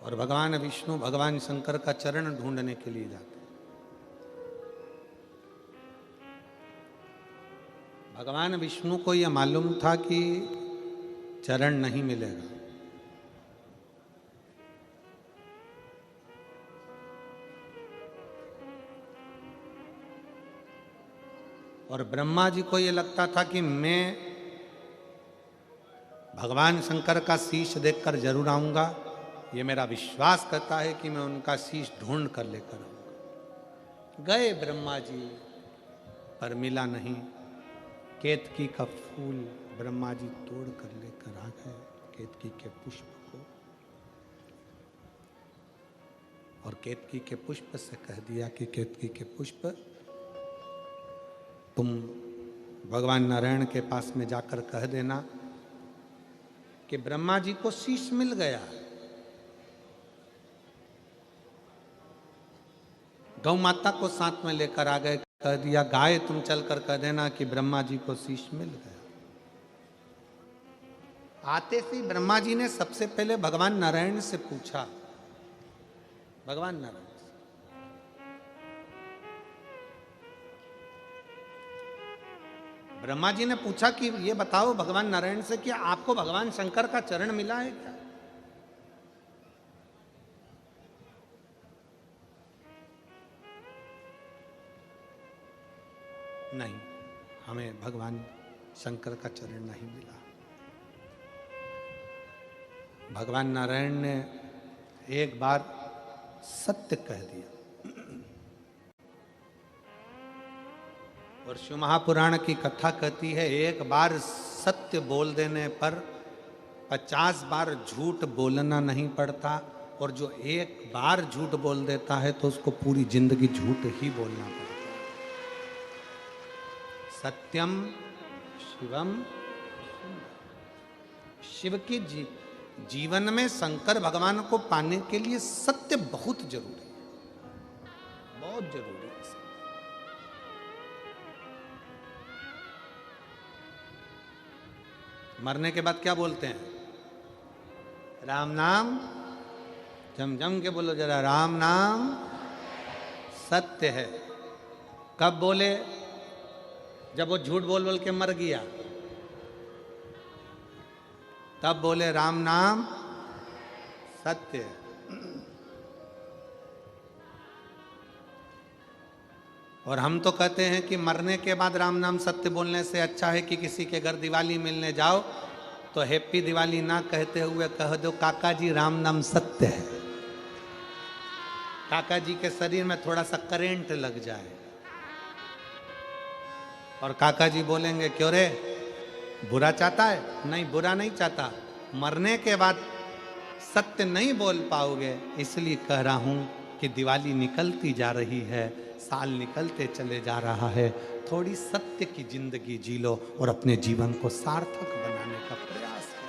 और भगवान विष्णु भगवान शंकर का चरण ढूंढने के लिए जाते हैं। भगवान विष्णु को यह मालूम था कि चरण नहीं मिलेगा, और ब्रह्मा जी को यह लगता था कि मैं भगवान शंकर का शीश देखकर जरूर आऊंगा। ये मेरा विश्वास करता है कि मैं उनका शीश ढूंढ कर लेकर आऊंगा। गए ब्रह्मा जी, पर मिला नहीं। केतकी का फूल ब्रह्मा जी तोड़ कर लेकर आ गए, केतकी के पुष्प को, और केतकी के पुष्प से कह दिया कि केतकी के पुष्प तुम भगवान नारायण के पास में जाकर कह देना कि ब्रह्मा जी को शीश मिल गया। गौ माता को साथ में लेकर आ गए, कह दिया गाय तुम चलकर कह देना कि ब्रह्मा जी को शीश मिल गया। आते से ब्रह्मा जी ने सबसे पहले भगवान नारायण से पूछा, भगवान नारायण ब्रह्मा जी ने पूछा कि ये बताओ भगवान नारायण से कि आपको भगवान शंकर का चरण मिला है क्या? नहीं, हमें भगवान शंकर का चरण नहीं मिला। भगवान नारायण ने एक बार सत्य कह दिया, और शिव महापुराण की कथा कहती है एक बार सत्य बोल देने पर 50 बार झूठ बोलना नहीं पड़ता, और जो एक बार झूठ बोल देता है तो उसको पूरी जिंदगी झूठ ही बोलना पड़ता है। सत्यम शिवम, शिव की जीवन में शंकर भगवान को पाने के लिए सत्य बहुत जरूरी है, बहुत जरूरी है। मरने के बाद क्या बोलते हैं? राम नाम, जम जम के बोलो जरा, राम नाम सत्य है। कब बोले? जब वो झूठ बोल बोल के मर गया, तब बोले राम नाम सत्य है। और हम तो कहते हैं कि मरने के बाद राम नाम सत्य बोलने से अच्छा है कि किसी के घर दिवाली मिलने जाओ तो हैप्पी दिवाली ना कहते हुए कह दो काका जी राम नाम सत्य है। काका जी के शरीर में थोड़ा सा करंट लग जाए और काका जी बोलेंगे क्यों रे, बुरा चाहता है? नहीं, बुरा नहीं चाहता, मरने के बाद सत्य नहीं बोल पाओगे इसलिए कह रहा हूं कि दिवाली निकलती जा रही है, साल निकलते चले जा रहा है, थोड़ी सत्य की जिंदगी जी लो और अपने जीवन को सार्थक बनाने का प्रयास करो।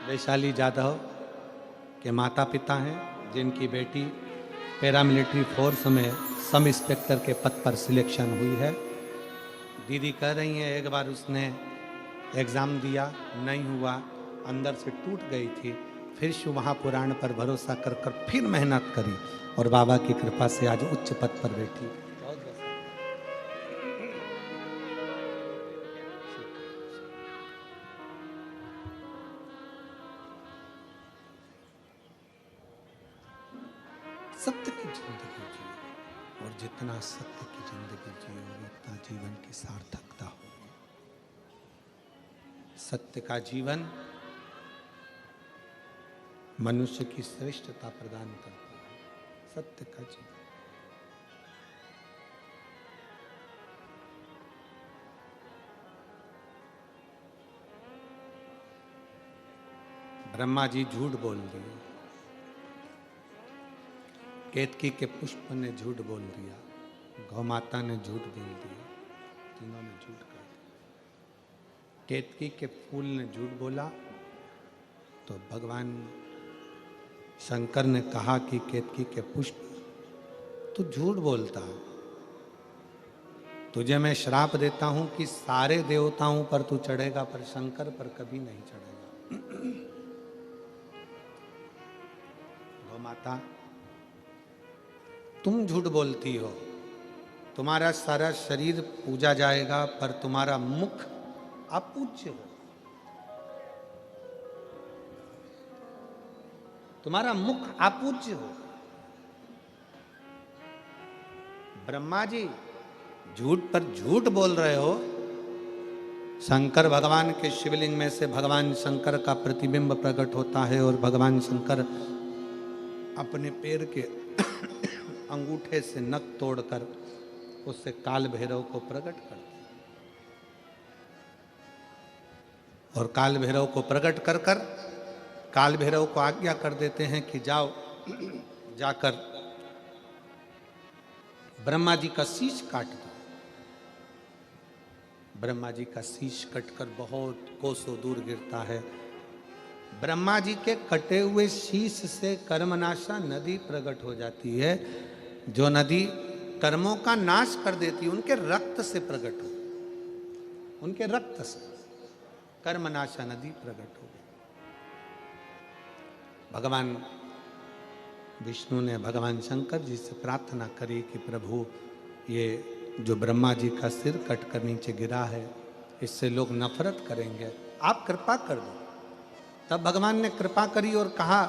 वैशाली जाधव के माता पिता हैं जिनकी बेटी पैरामिलिट्री फोर्स में सब इंस्पेक्टर के पद पर सिलेक्शन हुई है। दीदी कह रही हैं एक बार उसने एग्ज़ाम दिया, नहीं हुआ, अंदर से टूट गई थी, फिर शिव महापुराण पर भरोसा कर कर फिर मेहनत करी और बाबा की कृपा से आज उच्च पद पर बैठी। सत्य की जिंदगी जियो और जितना सत्य की जिंदगी जियोगे उतना जीवन की सार्थकता होगी। सत्य का जीवन मनुष्य की श्रेष्ठता प्रदान करता है। सत्य का जीवन। ब्रह्मा जी झूठ बोल दिए, केतकी के पुष्प ने झूठ बोल दिया, गौ माता ने झूठ बोल दिया, तीनों ने झूठ कर दिया। केतकी के फूल ने झूठ बोला तो भगवान शंकर ने कहा कि केतकी के पुष्प तू झूठ बोलता है, तुझे मैं श्राप देता हूं कि सारे देवताओं पर तू चढ़ेगा पर शंकर पर कभी नहीं चढ़ेगा। गौ माता तुम झूठ बोलती हो, तुम्हारा सारा शरीर पूजा जाएगा पर तुम्हारा मुख अपूज्य हो, तुम्हारा मुख अपूज्य हो। ब्रह्मा जी झूठ पर झूठ बोल रहे हो। शंकर भगवान के शिवलिंग में से भगवान शंकर का प्रतिबिंब प्रकट होता है और भगवान शंकर अपने पैर के अंगूठे से नख तोड़कर उससे काल भैरव को प्रकट करते हैं और काल भैरव को प्रकट कर कर काल भैरव को आज्ञा कर देते हैं कि जाओ जाकर ब्रह्मा जी का शीश काट दो। ब्रह्मा जी का शीश कटकर बहुत कोसों दूर गिरता है। ब्रह्मा जी के कटे हुए शीश से कर्मनाशा नदी प्रकट हो जाती है, जो नदी कर्मों का नाश कर देती है, उनके रक्त से प्रकट हो, उनके रक्त से कर्मनाशा नदी प्रकट हो गई। भगवान विष्णु ने भगवान शंकर जी से प्रार्थना करी कि प्रभु ये जो ब्रह्मा जी का सिर कट कर नीचे गिरा है इससे लोग नफरत करेंगे, आप कृपा कर दो। तब भगवान ने कृपा करी और कहा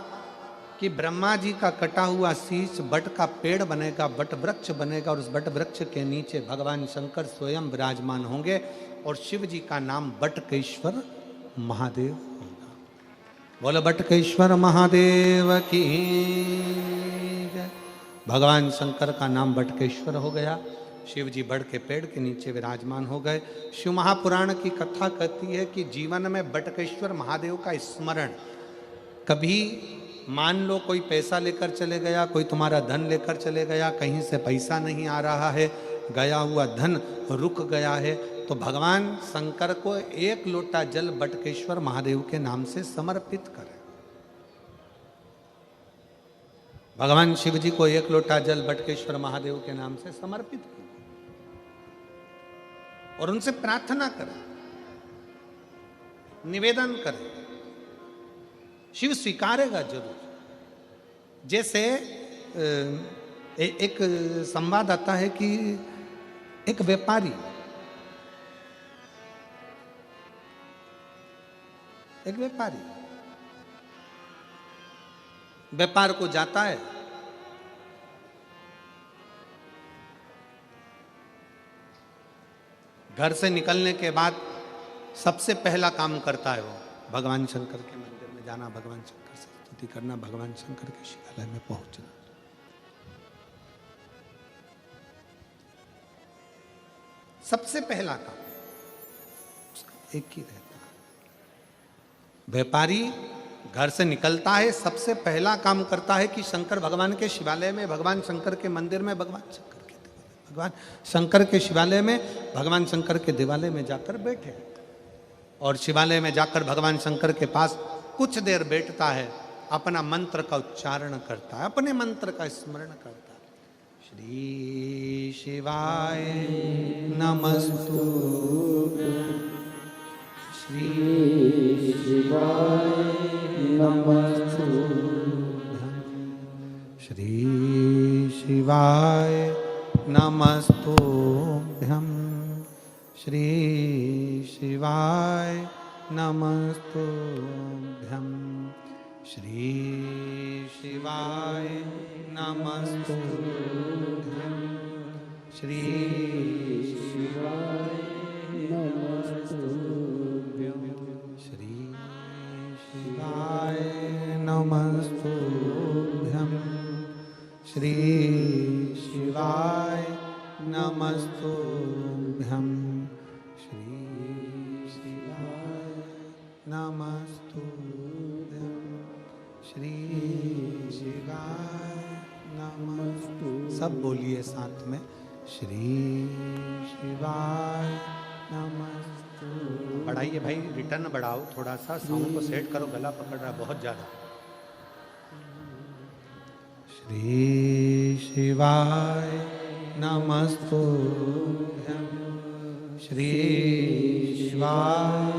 कि ब्रह्मा जी का कटा हुआ शीश बट का पेड़ बनेगा, बट वृक्ष बनेगा और उस बट वृक्ष के नीचे भगवान शंकर स्वयं विराजमान होंगे और शिव जी का नाम बटकेश्वर महादेव होगा। बोलो बटकेश्वर महादेव की जय। भगवान शंकर का नाम बटकेश्वर हो गया। शिव जी बड़ के पेड़ के नीचे विराजमान हो गए। शिव महापुराण की कथा कहती है कि जीवन में बटकेश्वर महादेव का स्मरण, कभी मान लो कोई पैसा लेकर चले गया, कोई तुम्हारा धन लेकर चले गया, कहीं से पैसा नहीं आ रहा है, गया हुआ धन रुक गया है, तो भगवान शंकर को एक लोटा जल बटकेश्वर महादेव के नाम से समर्पित करें। भगवान शिव जी को एक लोटा जल बटकेश्वर महादेव के नाम से समर्पित किया और उनसे प्रार्थना करें, निवेदन करें, शिव स्वीकारेगा जरूर। जैसे एक संवाद आता है कि एक व्यापारी व्यापार को जाता है, घर से निकलने के बाद सबसे पहला काम करता है वो भगवान शंकर के मंदिर में जाना, भगवान शंकर से स्तुति करना, भगवान शंकर के शिवालय में पहुंचना। सबसे पहला काम उसका एक ही रहता है। व्यापारी घर से निकलता है, सबसे पहला काम करता है कि शंकर भगवान के शिवालय में, भगवान शंकर के मंदिर में, भगवान शंकर के शिवालय में, भगवान शंकर के दिवालय में जाकर बैठे और शिवालय में जाकर भगवान शंकर के पास कुछ देर बैठता है, अपना मंत्र का उच्चारण करता है, अपने मंत्र का स्मरण करता है। श्री शिवाय नमस्तु, श्री शिवाय नमस्तु, श्री शिवाय नमस्तुभ्यं, श्री शिवाय नमस्तुभ्यं, श्री शिवाय नमस्तुभ्यं, श्री शिवाय नमस्तुभ्यं, श्री शिवाय नमस्तुभ्यं, श्री शिवाय नमस्तुभ्यं, श्री शिवाय नमस्तुभ्यं, श्री शिवाय नमस्तु। सब बोलिए साथ में, श्री शिवाय नमस्तु। बढ़ाइए भाई, रिटर्न बढ़ाओ थोड़ा सा, साउंड को सेट करो, गला पकड़ रहा है बहुत ज्यादा। श्री शिवाय नमस्तुभ्यं, श्री शिवाय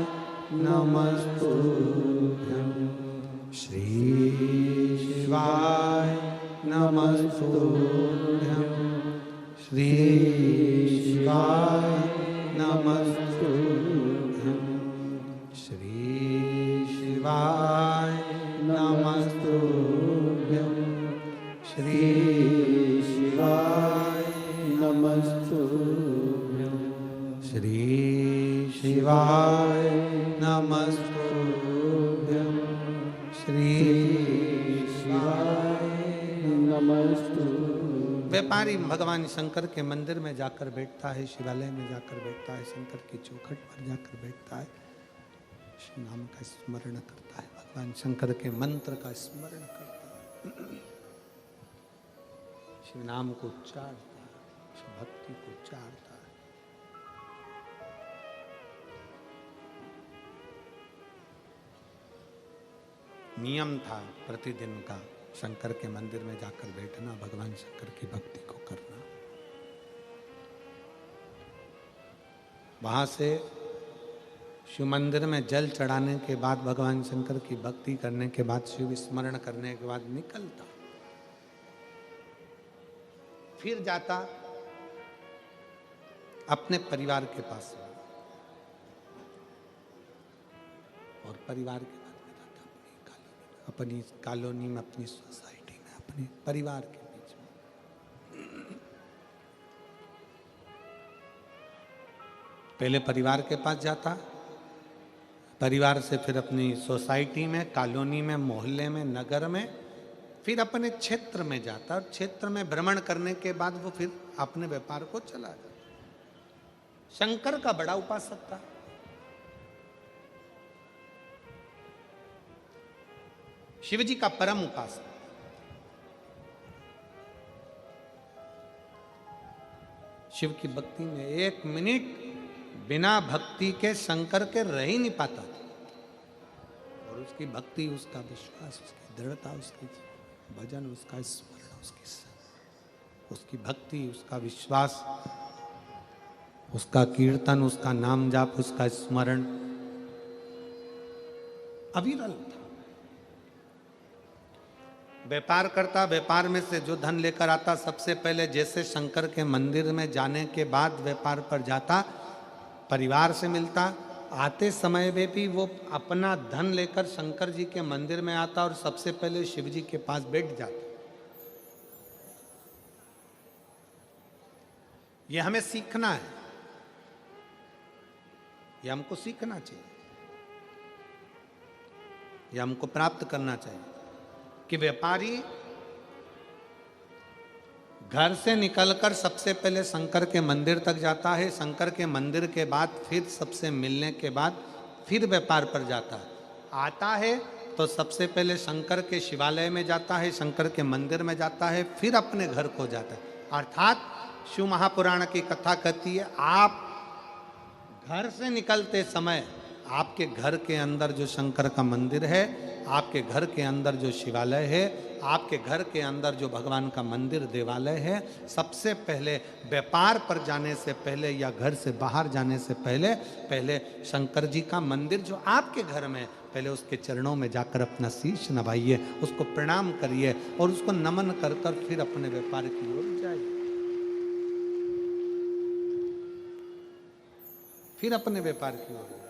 नमस्तुभ्यं, श्री शिवाय नमस्तुभ्यं, श्री शिवाय नमस्तुभ्यं, श्री शिवाय नमस्तुभ्यं, श्री शिवाय नमस्तुभ्यं, श्री शिवाय नमस्तुभ्यं, श्री शिवाय नमस्तुभ्यं। व्यापारी भगवान शंकर के मंदिर में जाकर बैठता है, शिवालय में जाकर बैठता है, शंकर की चौखट पर जाकर बैठता है, शिव नाम का स्मरण करता है, भगवान शंकर के मंत्र का स्मरण करता है, शिव नाम को उच्चारता है, शिव भक्ति को उच्चारता है। नियम था प्रतिदिन का शंकर के मंदिर में जाकर बैठना, भगवान शंकर की भक्ति को करना। वहां से शिव मंदिर में जल चढ़ाने के बाद, भगवान शंकर की भक्ति करने के बाद, शिव स्मरण करने के बाद निकलता, फिर जाता अपने परिवार के पास और परिवार के बाद में जाता अपनी कॉलोनी में, अपनी सोसाइटी में, अपने परिवार के बीच में। पहले परिवार के पास जाता, परिवार से फिर अपनी सोसाइटी में, कॉलोनी में, मोहल्ले में, नगर में, फिर अपने क्षेत्र में जाता और क्षेत्र में भ्रमण करने के बाद वो फिर अपने व्यापार को चला जाता। शंकर का बड़ा उपासक था। शिव जी का परम उपासक। शिव की भक्ति में एक मिनट बिना भक्ति के शंकर के रह ही नहीं पाता था। और उसकी भक्ति, उसका विश्वास, उसकी दृढ़ता, उसकी भजन, उसका स्मरण, उसकी भक्ति, उसका विश्वास, उसका कीर्तन, उसका नाम जाप, उसका स्मरण अविरल था। व्यापार करता, व्यापार में से जो धन लेकर आता, सबसे पहले जैसे शंकर के मंदिर में जाने के बाद व्यापार पर जाता, परिवार से मिलता, आते समय में भी वो अपना धन लेकर शंकर जी के मंदिर में आता और सबसे पहले शिव जी के पास बैठ जाता। ये हमें सीखना है, ये हमको सीखना चाहिए, ये हमको प्राप्त करना चाहिए कि व्यापारी घर से निकलकर सबसे पहले शंकर के मंदिर तक जाता है, शंकर के मंदिर के बाद फिर सबसे मिलने के बाद फिर व्यापार पर जाता है। आता है तो सबसे पहले शंकर के शिवालय में जाता है, शंकर के मंदिर में जाता है, फिर अपने घर को जाता है। अर्थात शिव महापुराण की कथा कहती है, आप घर से निकलते समय आपके घर के अंदर जो शंकर का मंदिर है, आपके घर के अंदर जो शिवालय है, आपके घर के अंदर जो भगवान का मंदिर देवालय है, सबसे पहले व्यापार पर जाने से पहले या घर से बाहर जाने से पहले पहले शंकर जी का मंदिर जो आपके घर में, पहले उसके चरणों में जाकर अपना शीश नवाइए, उसको प्रणाम करिए और उसको नमन कर कर फिर अपने व्यापार की ओर जाइए, फिर अपने व्यापार की ओर।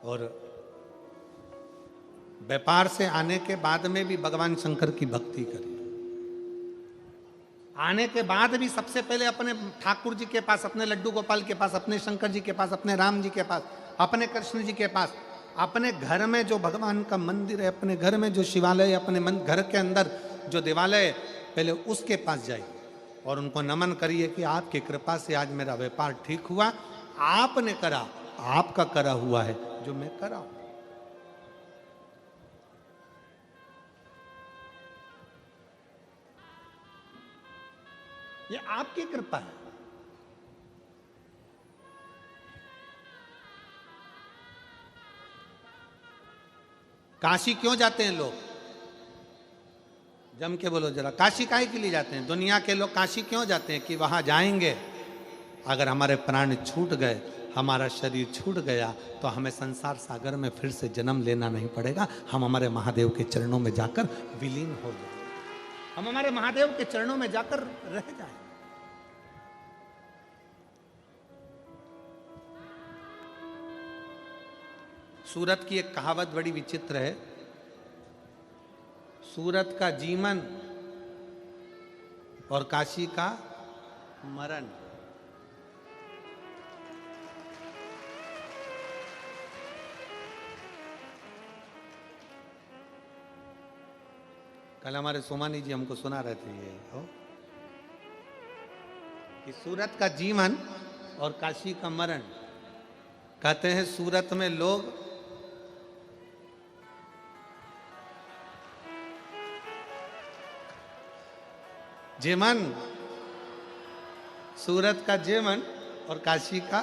और व्यापार से आने के बाद में भी भगवान शंकर की भक्ति करिए। आने के बाद भी सबसे पहले अपने ठाकुर जी के पास, अपने लड्डू गोपाल के पास, अपने शंकर जी के पास, अपने राम जी के पास, अपने कृष्ण जी के पास, अपने घर में जो भगवान का मंदिर है, अपने घर में जो शिवालय है, अपने घर के अंदर जो देवालय है, पहले उसके पास जाइए और उनको नमन करिए कि आपकी कृपा से आज मेरा व्यापार ठीक हुआ, आपने करा, आपका करा हुआ है जो मैं करा हूं। ये आपकी कृपा है। काशी क्यों जाते हैं लोग? जम के बोलो जरा, काशी काहे के लिए जाते हैं? दुनिया के लोग काशी क्यों जाते हैं? कि वहां जाएंगे, अगर हमारे प्राण छूट गए, हमारा शरीर छूट गया, तो हमें संसार सागर में फिर से जन्म लेना नहीं पड़ेगा, हम हमारे महादेव के चरणों में जाकर विलीन हो जाएंगे, हम हमारे महादेव के चरणों में जाकर रह जाएंगे। सूरत की एक कहावत बड़ी विचित्र है, सूरत का जीवन और काशी का मरण। कल हमारे सोमानी जी हमको सुना रहे थे ये कि सूरत का जीवन और काशी का मरण। कहते हैं सूरत में लोग जीवन, सूरत का जीवन और काशी का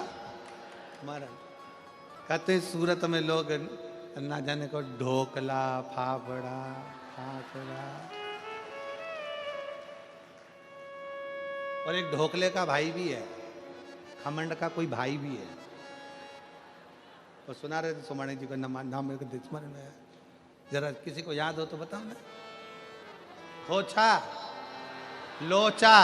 मरण। कहते हैं सूरत में लोग ना जाने को ढोकला, फाफड़ा, खाकरा, और एक ढोकले का भाई भी है, खमंड का कोई भाई भी है। तो सुना रहे थे सोमानी जी को, नाम मेरे को स्मरण में है, जरा किसी को याद हो तो बताओ ना। खोचा, लोचा,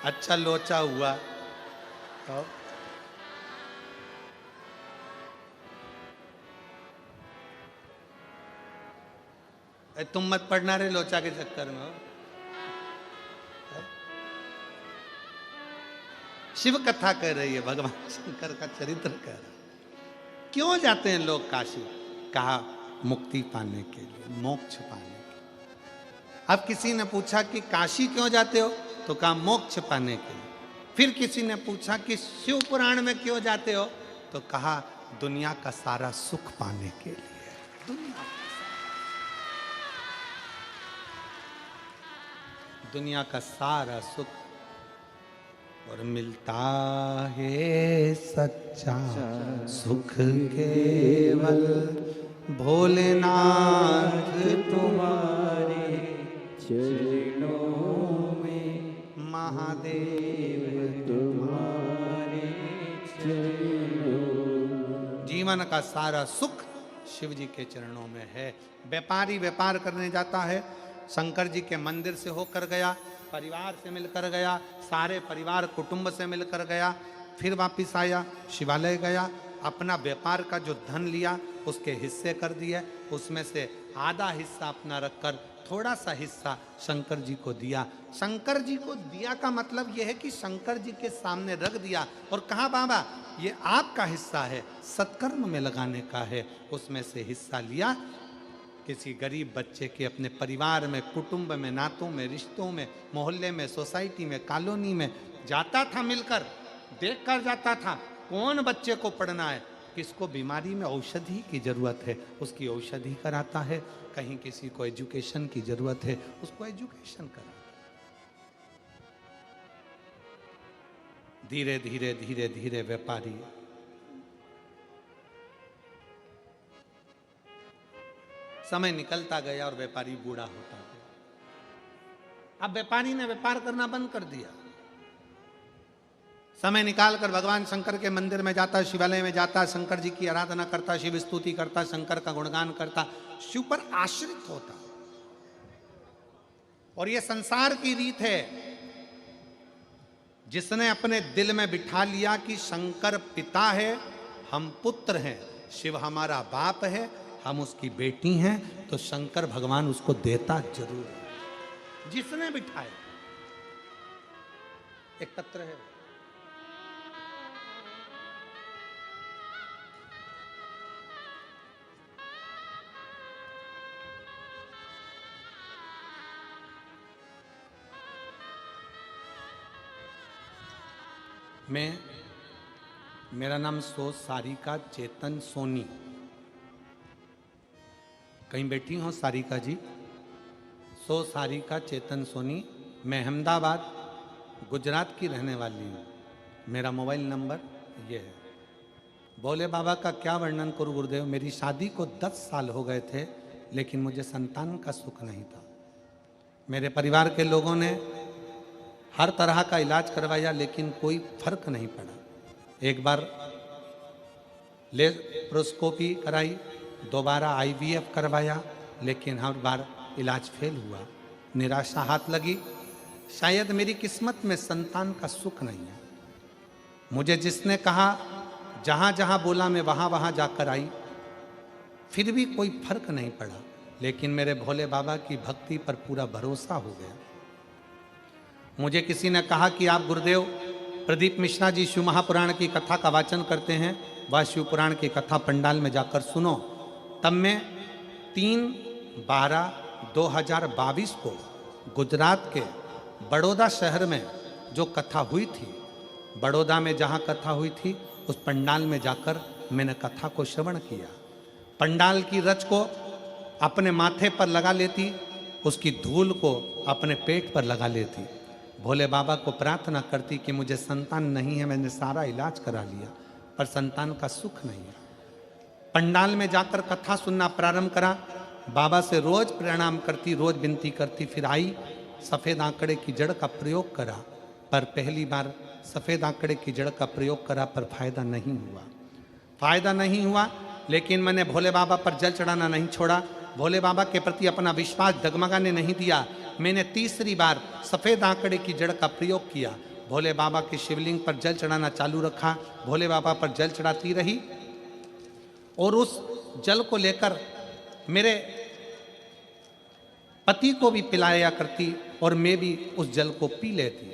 अच्छा लोचा हुआ तो तुम मत पढ़ना रे लोचा के चक्कर में। शिव कथा कह रही है, भगवान शंकर का चरित्र कह रहा है। क्यों जाते हैं लोग काशी? कहा मुक्ति पाने के लिए, मोक्ष पाने के लिए। अब किसी ने पूछा कि काशी क्यों जाते हो? तो कहा मोक्ष पाने के लिए। फिर किसी ने पूछा कि शिव पुराण में क्यों जाते हो? तो कहा दुनिया का सारा सुख पाने के लिए। दुनिया का सारा सुख और और मिलता है सच्चा सुख केवल भोलेनाथ तुम्हारे चरणों में, महादेव तुम्हारे चरणों। जीवन का सारा सुख शिव जी के चरणों में है। व्यापारी व्यापार करने जाता है, शंकर जी के मंदिर से होकर गया, परिवार से मिलकर गया, सारे परिवार कुटुंब से मिलकर गया, फिर वापस आया, शिवालय गया, अपना व्यापार का जो धन लिया उसके हिस्से कर दिए, उसमें से आधा हिस्सा अपना रखकर थोड़ा सा हिस्सा शंकर जी को दिया। शंकर जी को दिया का मतलब यह है कि शंकर जी के सामने रख दिया और कहा बाबा ये आपका हिस्सा है, सत्कर्म में लगाने का है। उसमें से हिस्सा लिया, किसी गरीब बच्चे के अपने परिवार में, कुटुंब में, नातों में, रिश्तों में, मोहल्ले में, सोसाइटी में, कॉलोनी में जाता था, मिलकर देख कर जाता था कौन बच्चे को पढ़ना है, किसको बीमारी में औषधि की जरूरत है उसकी औषधि कराता है, कहीं किसी को एजुकेशन की जरूरत है उसको एजुकेशन कराता है। धीरे धीरे धीरे धीरे व्यापारी समय निकलता गया और व्यापारी बूढ़ा होता गया। अब व्यापारी ने व्यापार करना बंद कर दिया। समय निकालकर भगवान शंकर के मंदिर में जाता, शिवालय में जाता, शंकर जी की आराधना करता, शिव स्तुति करता, शंकर का गुणगान करता, शिव पर आश्रित होता। और यह संसार की रीत है, जिसने अपने दिल में बिठा लिया कि शंकर पिता है, हम पुत्र हैं, शिव हमारा बाप है, हम उसकी बेटी हैं, तो शंकर भगवान उसको देता जरूर है। जिसने बिठाया एक पत्र है, मेरा नाम सो सारिका चेतन सोनी। कहीं बैठी हो सारिका जी? सो सारिका चेतन सोनी। मैं अहमदाबाद गुजरात की रहने वाली हूँ। मेरा मोबाइल नंबर ये है। भोले बाबा का क्या वर्णन करूँ गुरुदेव। मेरी शादी को 10 साल हो गए थे, लेकिन मुझे संतान का सुख नहीं था। मेरे परिवार के लोगों ने हर तरह का इलाज करवाया, लेकिन कोई फर्क नहीं पड़ा। एक बार लेप्रोस्कोपी कराई, दोबारा IVF करवाया, लेकिन हर बार इलाज फेल हुआ। निराशा हाथ लगी, शायद मेरी किस्मत में संतान का सुख नहीं है। मुझे जिसने कहा, जहाँ जहाँ बोला मैं वहाँ वहाँ जाकर आई, फिर भी कोई फर्क नहीं पड़ा। लेकिन मेरे भोले बाबा की भक्ति पर पूरा भरोसा हो गया। मुझे किसी ने कहा कि आप गुरुदेव प्रदीप मिश्रा जी शिव महापुराण की कथा का वाचन करते हैं, वह शिव पुराण की कथा पंडाल में जाकर सुनो। तब मैं 3/12/2022 को गुजरात के बड़ौदा शहर में जो कथा हुई थी, बड़ौदा में जहाँ कथा हुई थी उस पंडाल में जाकर मैंने कथा को श्रवण किया। पंडाल की रच को अपने माथे पर लगा लेती, उसकी धूल को अपने पेट पर लगा लेती, भोले बाबा को प्रार्थना करती कि मुझे संतान नहीं है, मैंने सारा इलाज करा लिया पर संतान का सुख नहीं है। पंडाल में जाकर कथा सुनना प्रारंभ करा, बाबा से रोज प्रणाम करती, रोज विनती करती। फिर आई, सफ़ेद आंकड़े की जड़ का प्रयोग करा, पर पहली बार सफ़ेद आंकड़े की जड़ का प्रयोग करा पर फायदा नहीं हुआ। फायदा नहीं हुआ, लेकिन मैंने भोले बाबा पर जल चढ़ाना नहीं छोड़ा। भोले बाबा के प्रति अपना विश्वास डगमगाने नहीं दिया। मैंने तीसरी बार सफ़ेद आंकड़े की जड़ का प्रयोग किया, भोले बाबा के शिवलिंग पर जल चढ़ाना चालू रखा, भोले बाबा पर जल चढ़ाती रही और उस जल को लेकर मेरे पति को भी पिलाया करती और मैं भी उस जल को पी लेती।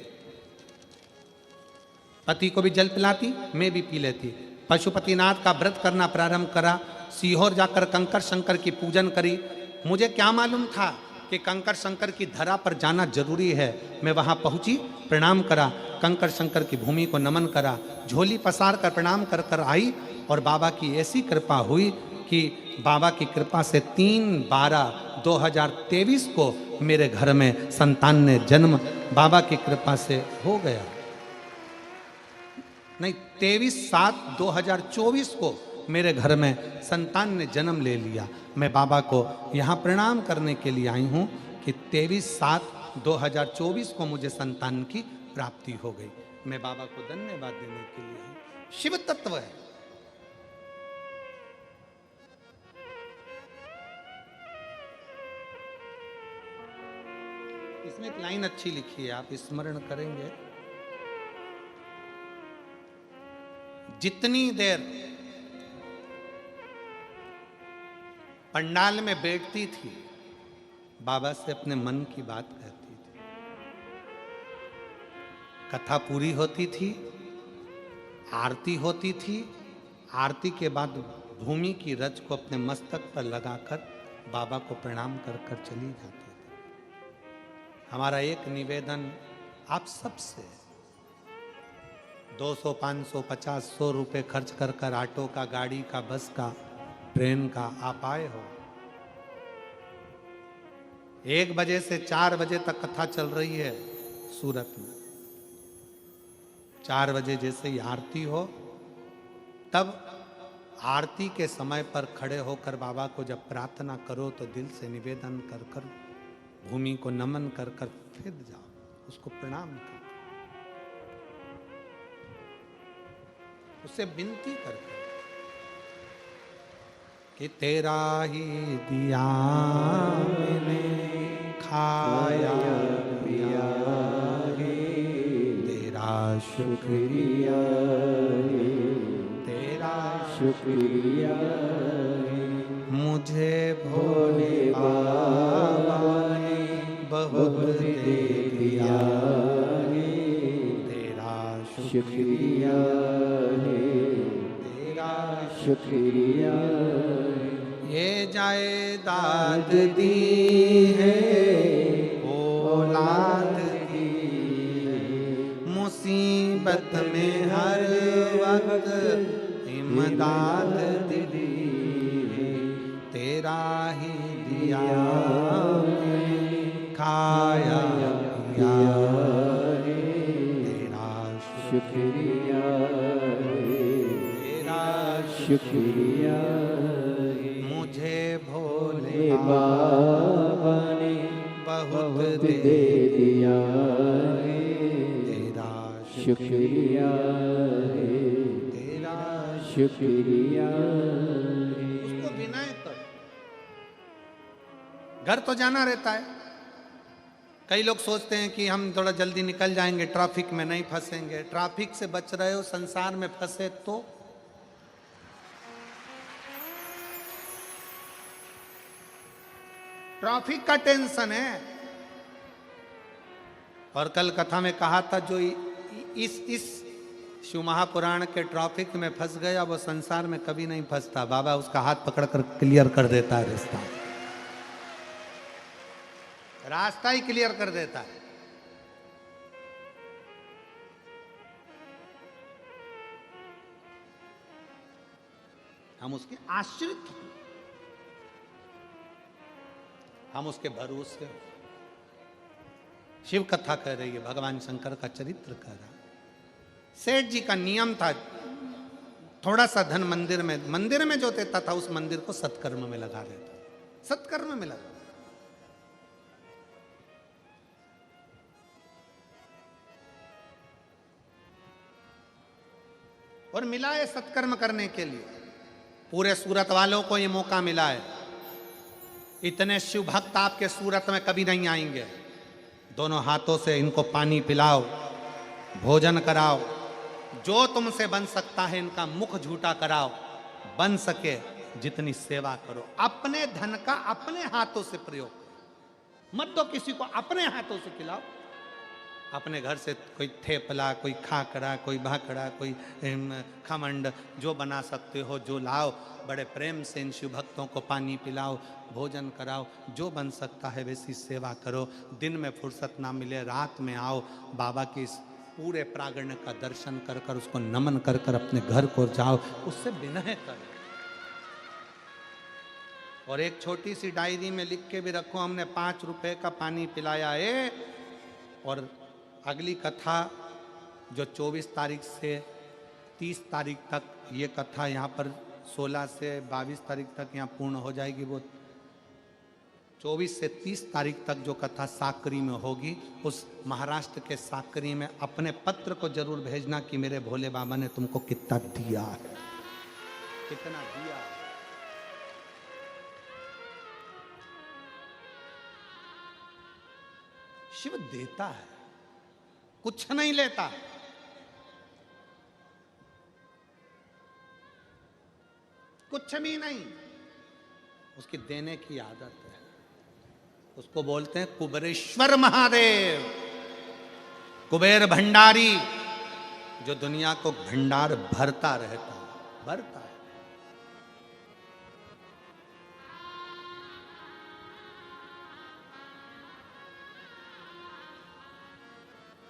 पति को भी जल पिलाती, मैं भी पी लेती। पशुपतिनाथ का व्रत करना प्रारंभ करा, सीहोर जाकर कंकर शंकर की पूजन करी। मुझे क्या मालूम था कि कंकर शंकर की धरा पर जाना जरूरी है। मैं वहाँ पहुँची, प्रणाम करा, कंकर शंकर की भूमि को नमन करा, झोली पसार कर प्रणाम कर कर आई और बाबा की ऐसी कृपा हुई कि बाबा की कृपा से 3/12/2023 को मेरे घर में संतान ने जन्म बाबा की कृपा से हो गया। नहीं, 23/7/2024 को मेरे घर में संतान ने जन्म ले लिया। मैं बाबा को यहाँ प्रणाम करने के लिए आई हूँ कि 23/7/2024 को मुझे संतान की प्राप्ति हो गई। मैं बाबा को धन्यवाद देने के लिए हूँ। शिव तत्व है। इसमें एक लाइन अच्छी लिखी है, आप स्मरण करेंगे। जितनी देर पंडाल में बैठती थी, बाबा से अपने मन की बात कहती थी। कथा पूरी होती थी, आरती होती थी, आरती के बाद भूमि की रज को अपने मस्तक पर लगाकर बाबा को प्रणाम कर कर चली जाती थी। हमारा एक निवेदन आप सबसे, 200, 500, 50, 100 रुपए खर्च कर कर ऑटो का, गाड़ी का, बस का, ट्रेन का आप आए हो। 1 बजे से 4 बजे तक कथा चल रही है सूरत में। 4 बजे जैसे ही आरती हो, तब आरती के समय पर खड़े होकर बाबा को जब प्रार्थना करो तो दिल से निवेदन कर कर भूमि को नमन कर कर फिर जाओ, उसको प्रणाम कर, उससे विनती कर कि तेरा ही दिया मैंने खाया पिया है, तेरा शुक्रिया है, तेरा शुक्रिया है। मुझे भोले बाबा ने बहुत दे दिया है, तेरा शुक्रिया है, तेरा शुक्रिया। ये जायदाद दी है, औलाद दी है, मुसीबत में हर वक्त इमदाद दी है, तेरा ही दिया खाया पिया है, तेरा शुक्रिया है, तेरा शुक्रिया। मुझे भोले बाबा ने बहुत दे दिया है, तेरा शुक्रिया है, तेरा शुक्रिया। उसको विनय कर। घर तो जाना रहता है। कई लोग सोचते हैं कि हम थोड़ा जल्दी निकल जाएंगे, ट्रैफिक में नहीं फंसेंगे। ट्रैफिक से बच रहे हो, संसार में फंसे तो ट्रैफिक का टेंशन है। और कल कथा में कहा था, जो इस शिव महापुराण के ट्रैफिक में फंस गया वो संसार में कभी नहीं फंसता। बाबा उसका हाथ पकड़कर क्लियर कर देता है, रास्ता ही क्लियर कर देता है। हम उसके आश्रित हैं, हम उसके भरोसे। शिव कथा कह रही है, भगवान शंकर का चरित्र कह रहा है। सेठ जी का नियम था, थोड़ा सा धन मंदिर में जो देता था उस मंदिर को सत्कर्म में लगा देता, सत्कर्म में लगा। और मिला है सत्कर्म करने के लिए, पूरे सूरत वालों को ये मौका मिला है। इतने शिव भक्त आपके सूरत में कभी नहीं आएंगे। दोनों हाथों से इनको पानी पिलाओ, भोजन कराओ, जो तुमसे बन सकता है इनका मुख झूठा कराओ, बन सके जितनी सेवा करो। अपने धन का अपने हाथों से प्रयोग मत दो किसी को, अपने हाथों से खिलाओ। अपने घर से कोई थेपला, कोई खाकरा, कोई भाकड़ा, कोई खमंड, जो बना सकते हो जो लाओ। बड़े प्रेम से इन शिव भक्तों को पानी पिलाओ, भोजन कराओ, जो बन सकता है वैसी सेवा करो। दिन में फुर्सत ना मिले, रात में आओ, बाबा की इस पूरे प्रांगण का दर्शन कर कर, उसको नमन कर कर अपने घर को जाओ, उससे विनय करो। और एक छोटी सी डायरी में लिख के भी रखो, हमने 5 रुपए का पानी पिलाया है। और अगली कथा जो 24 तारीख से 30 तारीख तक ये कथा यहाँ पर 16 से 22 तारीख तक यहाँ पूर्ण हो जाएगी। वो 24 से 30 तारीख तक जो कथा साकरी में होगी, उस महाराष्ट्र के साकरी में अपने पत्र को जरूर भेजना कि मेरे भोले बाबा ने तुमको कितना दिया है, कितना दिया है। शिव देता है, कुछ नहीं लेता। कुछ भी नहीं, उसकी देने की आदत है। उसको बोलते हैं कुबेरेश्वर महादेव, कुबेर भंडारी, जो दुनिया को भंडार भरता रहता है, भरता है।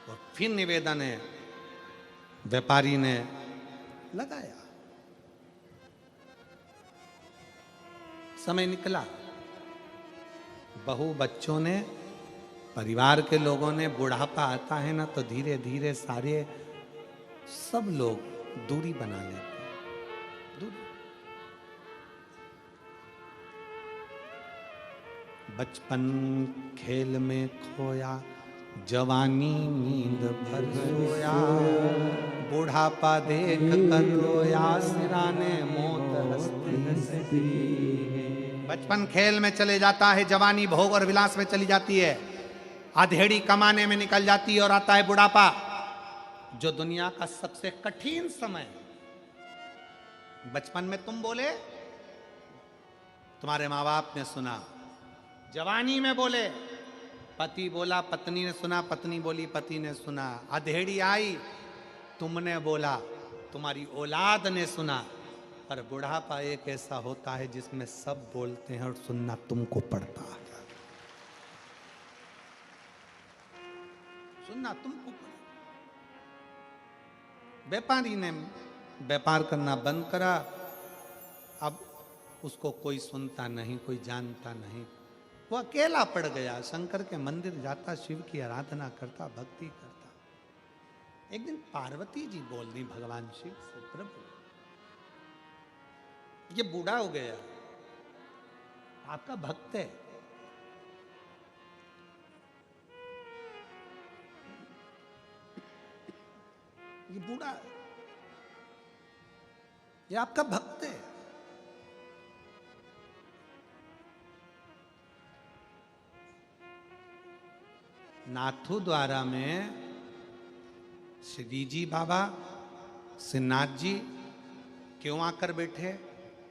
और फिर निवेदन है, व्यापारी ने लगाया, समय निकला, बहू बच्चों ने, परिवार के लोगों ने, बुढ़ापा आता है ना तो धीरे धीरे सारे सब लोग दूरी बना लेते हैं, दूरी। बचपन खेल में खोया, जवानी नींद भर सोया, बुढ़ापा देख कर रोया, सिराने मौत हंसती। बचपन खेल में चले जाता है, जवानी भोग और विलास में चली जाती है, अधेड़ी कमाने में निकल जाती है, और आता है बुढ़ापा, जो दुनिया का सबसे कठिन समय। बचपन में तुम बोले, तुम्हारे माँ बाप ने सुना, जवानी में बोले, पति बोला, पत्नी ने सुना, पत्नी बोली, पति ने सुना, अधेड़ी आई, तुमने बोला, तुम्हारी औलाद ने सुना। पर बुढ़ापा एक ऐसा होता है जिसमें सब बोलते हैं और सुनना तुमको पड़ता है, सुनना तुमको पड़ता। व्यापारी ने व्यापार करना बंद करा, अब उसको कोई सुनता नहीं, कोई जानता नहीं, वो अकेला पड़ गया। शंकर के मंदिर जाता, शिव की आराधना करता, भक्ति करता। एक दिन पार्वती जी बोल दी भगवान शिव से, प्रभु ये बूढ़ा हो गया, आपका भक्त है, ये बूढ़ा है, ये आपका भक्त है, नाथू द्वारा में श्री जी बाबा, श्रीनाथ जी क्यों आकर बैठे?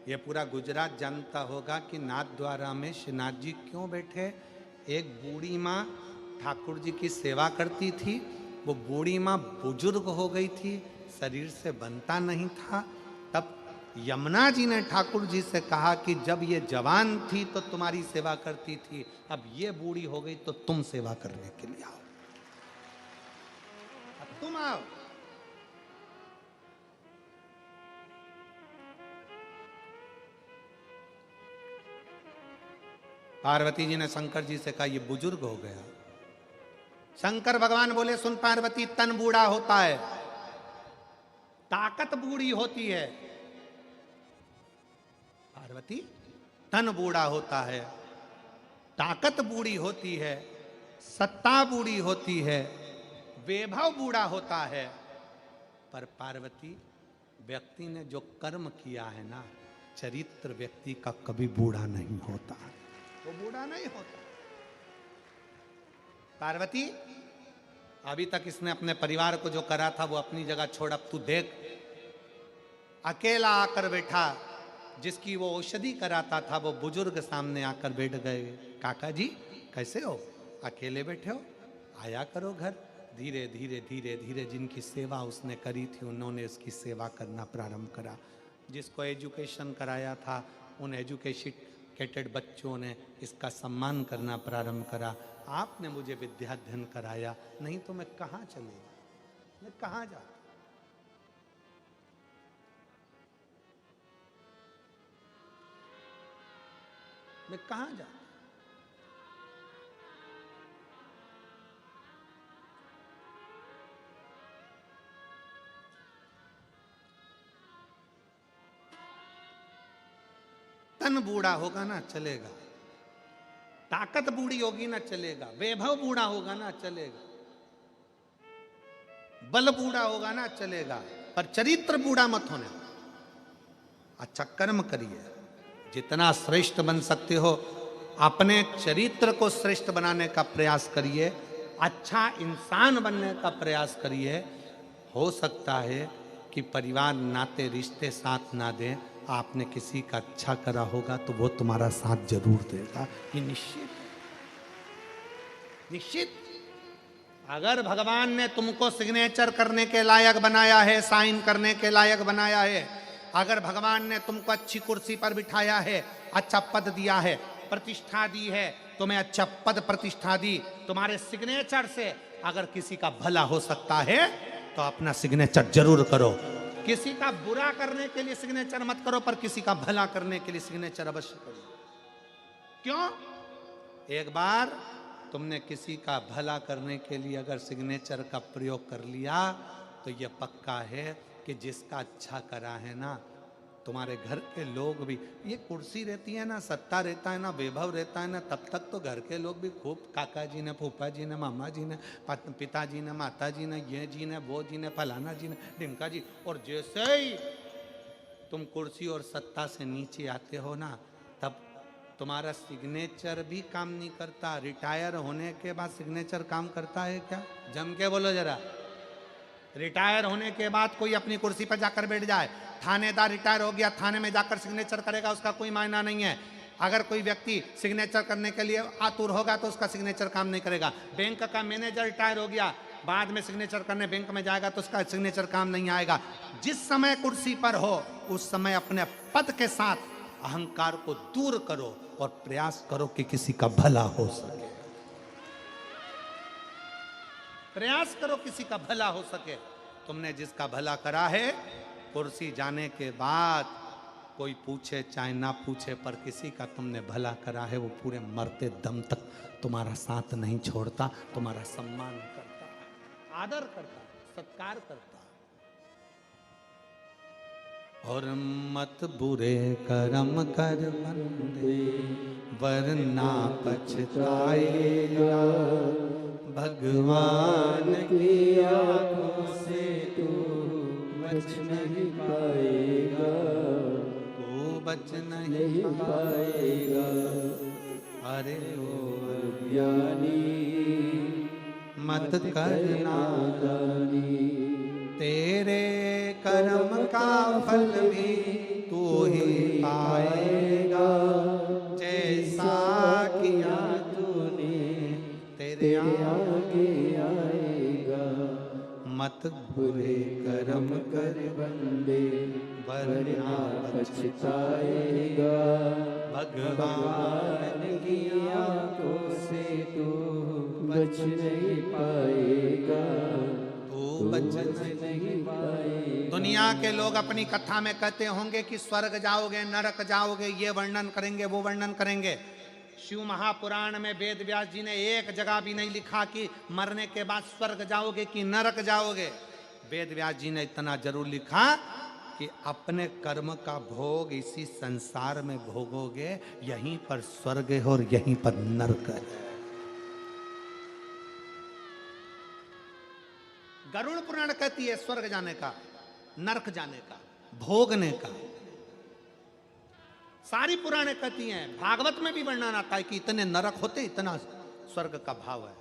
ये पूरा गुजरात जानता होगा कि नाथ द्वारा में श्रीनाथ जी क्यों बैठे। एक बूढ़ी माँ ठाकुर जी की सेवा करती थी, वो बूढ़ी माँ बुजुर्ग हो गई थी, शरीर से बनता नहीं था। तब यमुना जी ने ठाकुर जी से कहा कि जब ये जवान थी तो तुम्हारी सेवा करती थी, अब ये बूढ़ी हो गई तो तुम सेवा करने के लिए आओ, अब तुम आओ। पार्वती जी ने शंकर जी से कहा ये बुजुर्ग हो गया। शंकर भगवान बोले, सुन पार्वती, तन बूढ़ा होता है, ताकत बूढ़ी होती है। पार्वती, तन बूढ़ा होता है, ताकत बूढ़ी होती है, सत्ता बूढ़ी होती है, वैभव बूढ़ा होता है, पर पार्वती व्यक्ति ने जो कर्म किया है ना, चरित्र व्यक्ति का कभी बूढ़ा नहीं होता, वो बूढ़ा नहीं होता। पार्वती, अभी तक इसने अपने परिवार को जो करा था वो अपनी जगह छोड़, अब तू देख, अकेला आकर बैठा, जिसकी वो औषधि कराता था वो बुजुर्ग सामने आकर बैठ गए। काका जी कैसे हो? अकेले बैठे हो, आया करो घर। धीरे धीरे धीरे धीरे जिनकी सेवा उसने करी थी उन्होंने उसकी सेवा करना प्रारंभ करा। जिसको एजुकेशन कराया था उन एजुकेटेड बच्चों ने इसका सम्मान करना प्रारंभ करा। आपने मुझे विद्याध्ययन कराया, नहीं तो मैं कहाँ चलेगा, मैं कहाँ जा। मैं कहाँ जा। तन बूढ़ा होगा ना चलेगा, ताकत बूढ़ी होगी ना चलेगा, वैभव बूढ़ा होगा ना चलेगा, बल बूढ़ा होगा ना चलेगा, पर चरित्र बूढ़ा मत होने। अच्छा कर्म करिए, जितना श्रेष्ठ बन सकते हो अपने चरित्र को श्रेष्ठ बनाने का प्रयास करिए, अच्छा इंसान बनने का प्रयास करिए। हो सकता है कि परिवार नाते रिश्ते साथ ना दें, आपने किसी का अच्छा करा होगा तो वो तुम्हारा साथ जरूर देगा, ये निश्चित निश्चित। अगर भगवान ने तुमको सिग्नेचर करने के लायक बनाया है, साइन करने के लायक बनाया है, अगर भगवान ने तुमको अच्छी कुर्सी पर बिठाया है, अच्छा पद दिया है, प्रतिष्ठा दी है, तुम्हें अच्छा पद प्रतिष्ठा दी, तुम्हारे सिग्नेचर से अगर किसी का भला हो सकता है तो अपना सिग्नेचर जरूर करो। किसी का बुरा करने के लिए सिग्नेचर मत करो, पर किसी का भला करने के लिए सिग्नेचर अवश्य करो। क्यों? एक बार तुमने किसी का भला करने के लिए अगर सिग्नेचर का प्रयोग कर लिया तो यह पक्का है कि जिसका अच्छा करा है ना, तुम्हारे घर के लोग भी, ये कुर्सी रहती है ना, सत्ता रहता है ना, वैभव रहता है ना, तब तक तो घर के लोग भी खूब काका जी ने, फूफा जी ने, मामा जी ने, पिताजी ने, माता जी ने, ये जी ने, वो जी ने, फलाना जी ने, ढिमका जी, और जैसे ही तुम कुर्सी और सत्ता से नीचे आते हो ना, तब तुम्हारा सिग्नेचर भी काम नहीं करता। रिटायर होने के बाद सिग्नेचर काम करता है क्या? जम के बोलो जरा। रिटायर होने के बाद कोई अपनी कुर्सी पर जाकर बैठ जाए, थानेदार रिटायर हो गया, थाने में जाकर सिग्नेचर करेगा, उसका कोई मायना नहीं है। अगर कोई व्यक्ति सिग्नेचर करने के लिए आतुर होगा तो उसका सिग्नेचर काम नहीं करेगा। बैंक का मैनेजर रिटायर हो गया, बाद में सिग्नेचर करने बैंक में जाएगा तो उसका सिग्नेचर काम नहीं आएगा। जिस समय कुर्सी पर हो उस समय अपने पद के साथ अहंकार को दूर करो और प्रयास करो कि किसी का भला हो सके। प्रयास करो किसी का भला हो सके। तुमने जिसका भला करा है, कुर्सी जाने के बाद कोई पूछे चाहे ना पूछे, पर किसी का तुमने भला करा है, वो पूरे मरते दम तक तुम्हारा साथ नहीं छोड़ता, तुम्हारा सम्मान करता, आदर करता, सत्कार करता। और मत बुरे कर्म कर बंदे, वरना पछताएगा, भगवान की आंखों से तू बच नहीं पाएगा, तू बच नहीं पाएगा। अरे ओ ज्ञानी मत करना दानी, तेरे कर्म का फल भी तू ही पाएगा, जैसा किया तूने तेरे आगे आएगा। मत बुरे कर्म कर बंदे, वरना पछताएगा, भगवान की आंखों से तू बच नहीं पाएगा, तू बच नहीं पाएगा। दुनिया के लोग अपनी कथा में कहते होंगे कि स्वर्ग जाओगे, नरक जाओगे, ये वर्णन करेंगे, वो वर्णन करेंगे। शिव महापुराण में वेद व्यास जी ने एक जगह भी नहीं लिखा कि मरने के बाद स्वर्ग जाओगे कि नरक जाओगे। वेद व्यास जी ने इतना जरूर लिखा कि अपने कर्म का भोग इसी संसार में भोगोगे, यहीं पर स्वर्ग है और यहीं पर नरक है। गरुड़ पुराण कहती है स्वर्ग जाने का, नरक जाने का, भोगने का। सारी पुराणे कहती हैं, भागवत में भी वर्णन आता है कि इतने नरक होते, इतना स्वर्ग का भाव है।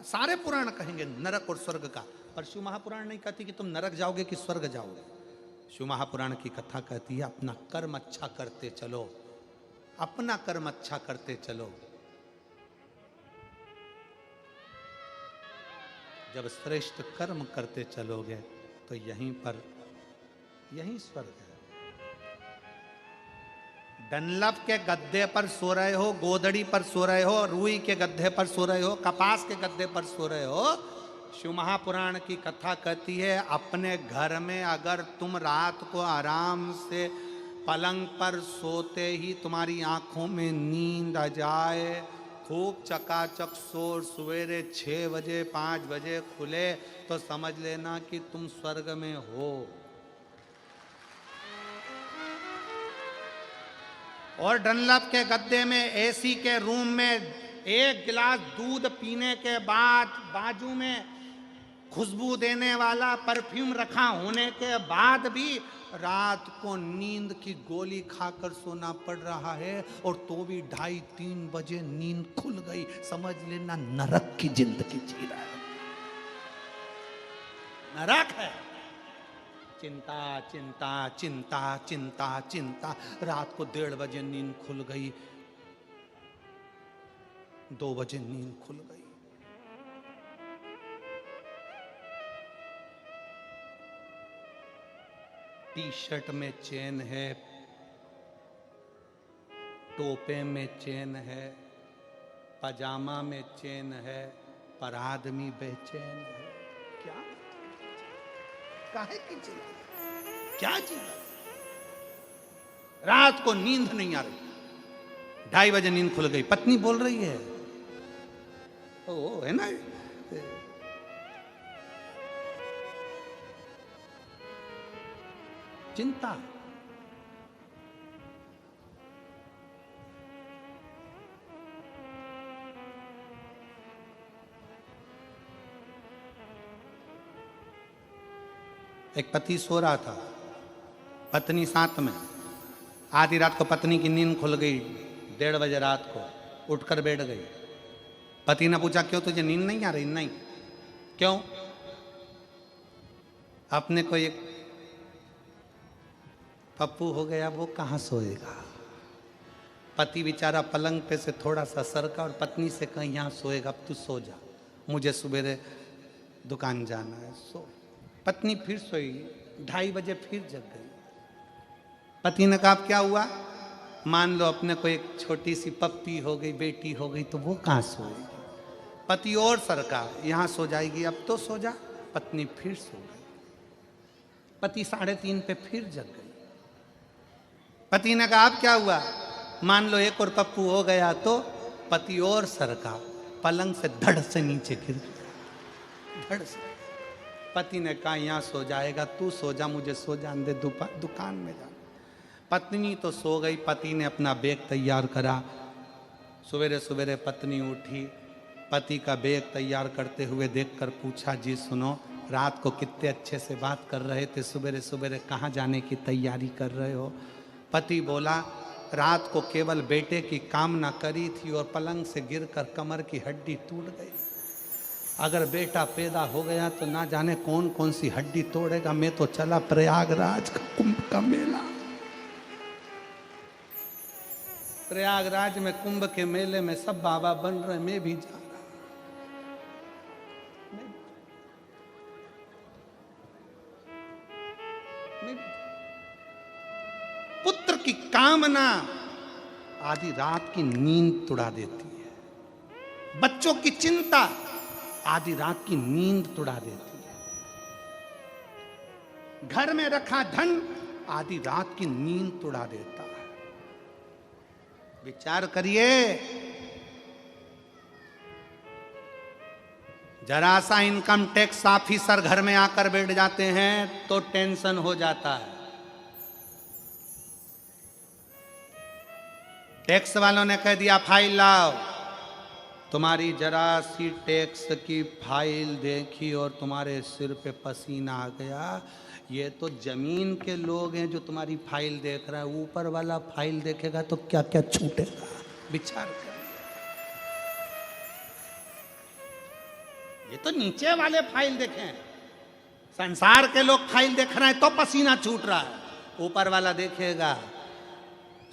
सारे पुराण कहेंगे नरक और स्वर्ग का, पर शिव महापुराण नहीं कहती कि तुम नरक जाओगे कि स्वर्ग जाओगे। शिव महापुराण की कथा कहती है अपना कर्म अच्छा करते चलो, अपना कर्म अच्छा करते चलो। जब श्रेष्ठ कर्म करते चलोगे तो यहीं पर, यहीं स्वर्ग है। डनलप के गद्दे पर सो रहे हो, गोदड़ी पर सो रहे हो, रुई के गद्दे पर सो रहे हो, कपास के गद्दे पर सो रहे हो, शिव महापुराण की कथा कहती है अपने घर में अगर तुम रात को आराम से पलंग पर सोते ही तुम्हारी आंखों में नींद आ जाए, खूब चकाचक शोर, सवेरे 6 बजे 5 बजे खुले, तो समझ लेना कि तुम स्वर्ग में हो। और डनलप के गद्दे में एसी के रूम में एक गिलास दूध पीने के बाद बाजू में खुशबू देने वाला परफ्यूम रखा होने के बाद भी रात को नींद की गोली खाकर सोना पड़ रहा है, और तो भी 2:30-3 बजे नींद खुल गई। समझ लेना नरक की जिंदगी जी रहा है, नरक है। चिंता चिंता चिंता चिंता चिंता। रात को 1:30 बजे नींद खुल गई, 2 बजे नींद खुल गई। टी शर्ट में चेन है, टोपे में चेन है, पजामा में चेन है, पर आदमी बेचैन है। क्या काहे की चिंता, क्या चिंता? रात को नींद नहीं आ रही, 2:30 बजे नींद खुल गई, पत्नी बोल रही है, ओ है ना, चिंता। एक पति सो रहा था, पत्नी साथ में। आधी रात को पत्नी की नींद खुल गई, 1:30 बजे रात को उठकर बैठ गई। पति ने पूछा, क्यों तुझे नींद नहीं आ रही? नहीं। क्यों? अपने को एक पप्पू हो गया, वो कहाँ सोएगा। पति बेचारा पलंग पे से थोड़ा सा सरका और पत्नी से कहीं यहाँ सोएगा, अब तू सो जा, मुझे सुबह दुकान जाना है, सो। पत्नी फिर सोई, 2:30 बजे फिर जग गई। पति ने कहा, क्या हुआ? मान लो अपने को एक छोटी सी पप्पी हो गई, बेटी हो गई, तो वो कहाँ सोएगी। पति और सरका, यहाँ सो जाएगी, अब तो सो जा। पत्नी फिर सो गई। पति 3:30 पे फिर जग गई। पति ने कहा, अब क्या हुआ? मान लो एक और पप्पू हो गया, तो पति और सरका, पलंग से धड़ से नीचे गिर गया, धड़ से। पति ने कहा, यहाँ सो जाएगा, तू सो जा, मुझे सो जान दे, दुकान में जाना। पत्नी तो सो गई। पति ने अपना बैग तैयार करा। सवेरे सवेरे पत्नी उठी, पति का बैग तैयार करते हुए देखकर पूछा, जी सुनो, रात को कितने अच्छे से बात कर रहे थे, सवेरे सवेरे कहाँ जाने की तैयारी कर रहे हो? पति बोला, रात को केवल बेटे की कामना करी थी और पलंग से गिरकर कमर की हड्डी टूट गई। अगर बेटा पैदा हो गया तो ना जाने कौन कौन सी हड्डी तोड़ेगा। मैं तो चला प्रयागराज का कुंभ का मेला। प्रयागराज में कुंभ के मेले में सब बाबा बन रहे, मैं भी जा रहा। पुत्र की कामना आधी रात की नींद तुड़ा देती है। बच्चों की चिंता आधी रात की नींद तुड़ा देती है। घर में रखा धन आधी रात की नींद तुड़ा देता है। विचार करिए, जरा सा इनकम टैक्स ऑफिसर घर में आकर बैठ जाते हैं तो टेंशन हो जाता है। टैक्स वालों ने कह दिया, फाइल लाओ। तुम्हारी जरा सी टैक्स की फाइल देखी और तुम्हारे सिर पे पसीना आ गया। ये तो जमीन के लोग हैं जो तुम्हारी फाइल देख रहा है, ऊपर वाला फाइल देखेगा तो क्या क्या छूटेगा। विचार कर, ये तो नीचे वाले फाइल देखें, संसार के लोग फाइल देख रहे हैं तो पसीना छूट रहा है, ऊपर वाला देखेगा।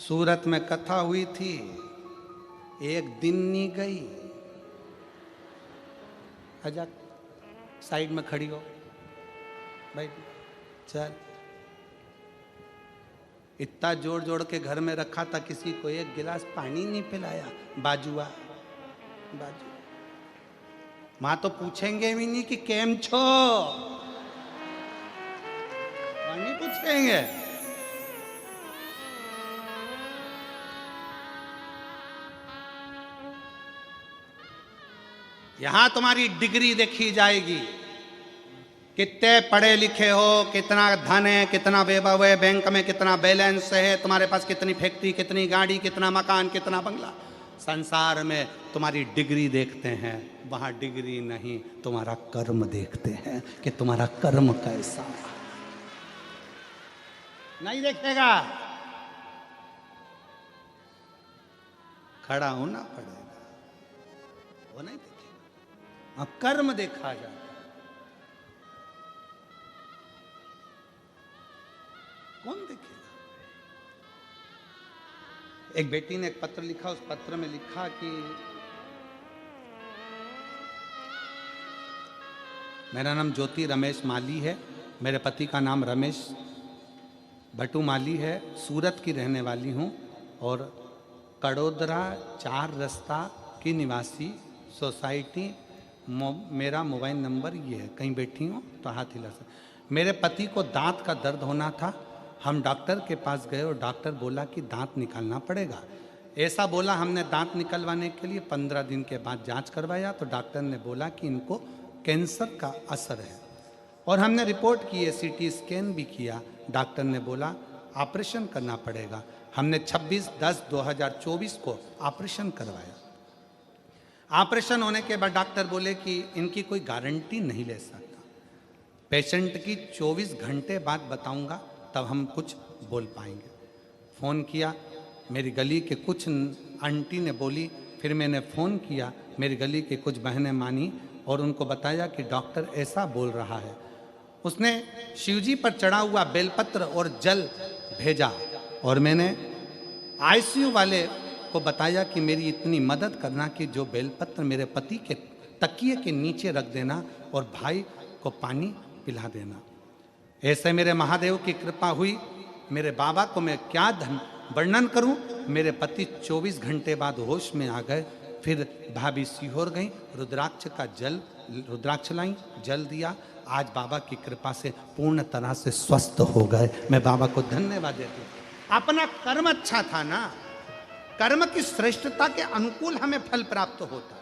सूरत में कथा हुई थी, एक दिन नहीं गई, आजा साइड में खड़ी हो भाई, चल। इतना जोड़ जोड़ के घर में रखा था, किसी को एक गिलास पानी नहीं पिलाया। बाजुआ बाजू माँ तो पूछेंगे भी नहीं कि केम छो, नहीं पूछेंगे। यहां तुम्हारी डिग्री देखी जाएगी कितने पढ़े लिखे हो, कितना धन है, कितना वैभव है, बैंक में कितना बैलेंस है, तुम्हारे पास कितनी फैक्ट्री, कितनी गाड़ी, कितना मकान, कितना बंगला, संसार में तुम्हारी डिग्री देखते हैं। वहां डिग्री नहीं, तुम्हारा कर्म देखते हैं कि तुम्हारा कर्म कैसा है। नहीं देखेगा, खड़ा होना पड़ेगा, वो नहीं देखेगा, कर्म देखा जाता। कौन देखेगा? एक बेटी ने एक पत्र लिखा, उस पत्र में लिखा कि मेरा नाम ज्योति रमेश माली है, मेरे पति का नाम रमेश भट्टू माली है, सूरत की रहने वाली हूँ और कड़ोदरा 4 रास्ता की निवासी, सोसाइटी, मेरा मोबाइल नंबर ये है। कहीं बैठी हूँ तो हाथ हिला सकते। मेरे पति को दांत का दर्द होना था, हम डॉक्टर के पास गए और डॉक्टर बोला कि दांत निकालना पड़ेगा। ऐसा बोला, हमने दांत निकलवाने के लिए 15 दिन के बाद जांच करवाया तो डॉक्टर ने बोला कि इनको कैंसर का असर है और हमने रिपोर्ट की है, सीटी स्कैन भी किया। डॉक्टर ने बोला ऑपरेशन करना पड़ेगा। हमने 26/10/2024 को ऑपरेशन करवाया। ऑपरेशन होने के बाद डॉक्टर बोले कि इनकी कोई गारंटी नहीं ले सकता, पेशेंट की 24 घंटे बाद बताऊंगा तब हम कुछ बोल पाएंगे। फ़ोन किया, मेरी गली के कुछ आंटी ने बोली, फिर मैंने फ़ोन किया, मेरी गली के कुछ बहनें मानी और उनको बताया कि डॉक्टर ऐसा बोल रहा है। उसने शिवजी पर चढ़ा हुआ बेलपत्र और जल भेजा और मैंने आईसीयू वाले को बताया कि मेरी इतनी मदद करना कि जो बेलपत्र मेरे पति के तकिए के नीचे रख देना और भाई को पानी पिला देना। ऐसे मेरे महादेव की कृपा हुई। मेरे बाबा को मैं क्या वर्णन करूं, मेरे पति 24 घंटे बाद होश में आ गए। फिर भाभी सीहोर गई, रुद्राक्ष लाई, जल दिया। आज बाबा की कृपा से पूर्ण तरह से स्वस्थ हो गए। मैं बाबा को धन्यवाद देती हूँ। अपना कर्म अच्छा था ना, कर्म की श्रेष्ठता के अनुकूल हमें फल प्राप्त होता है।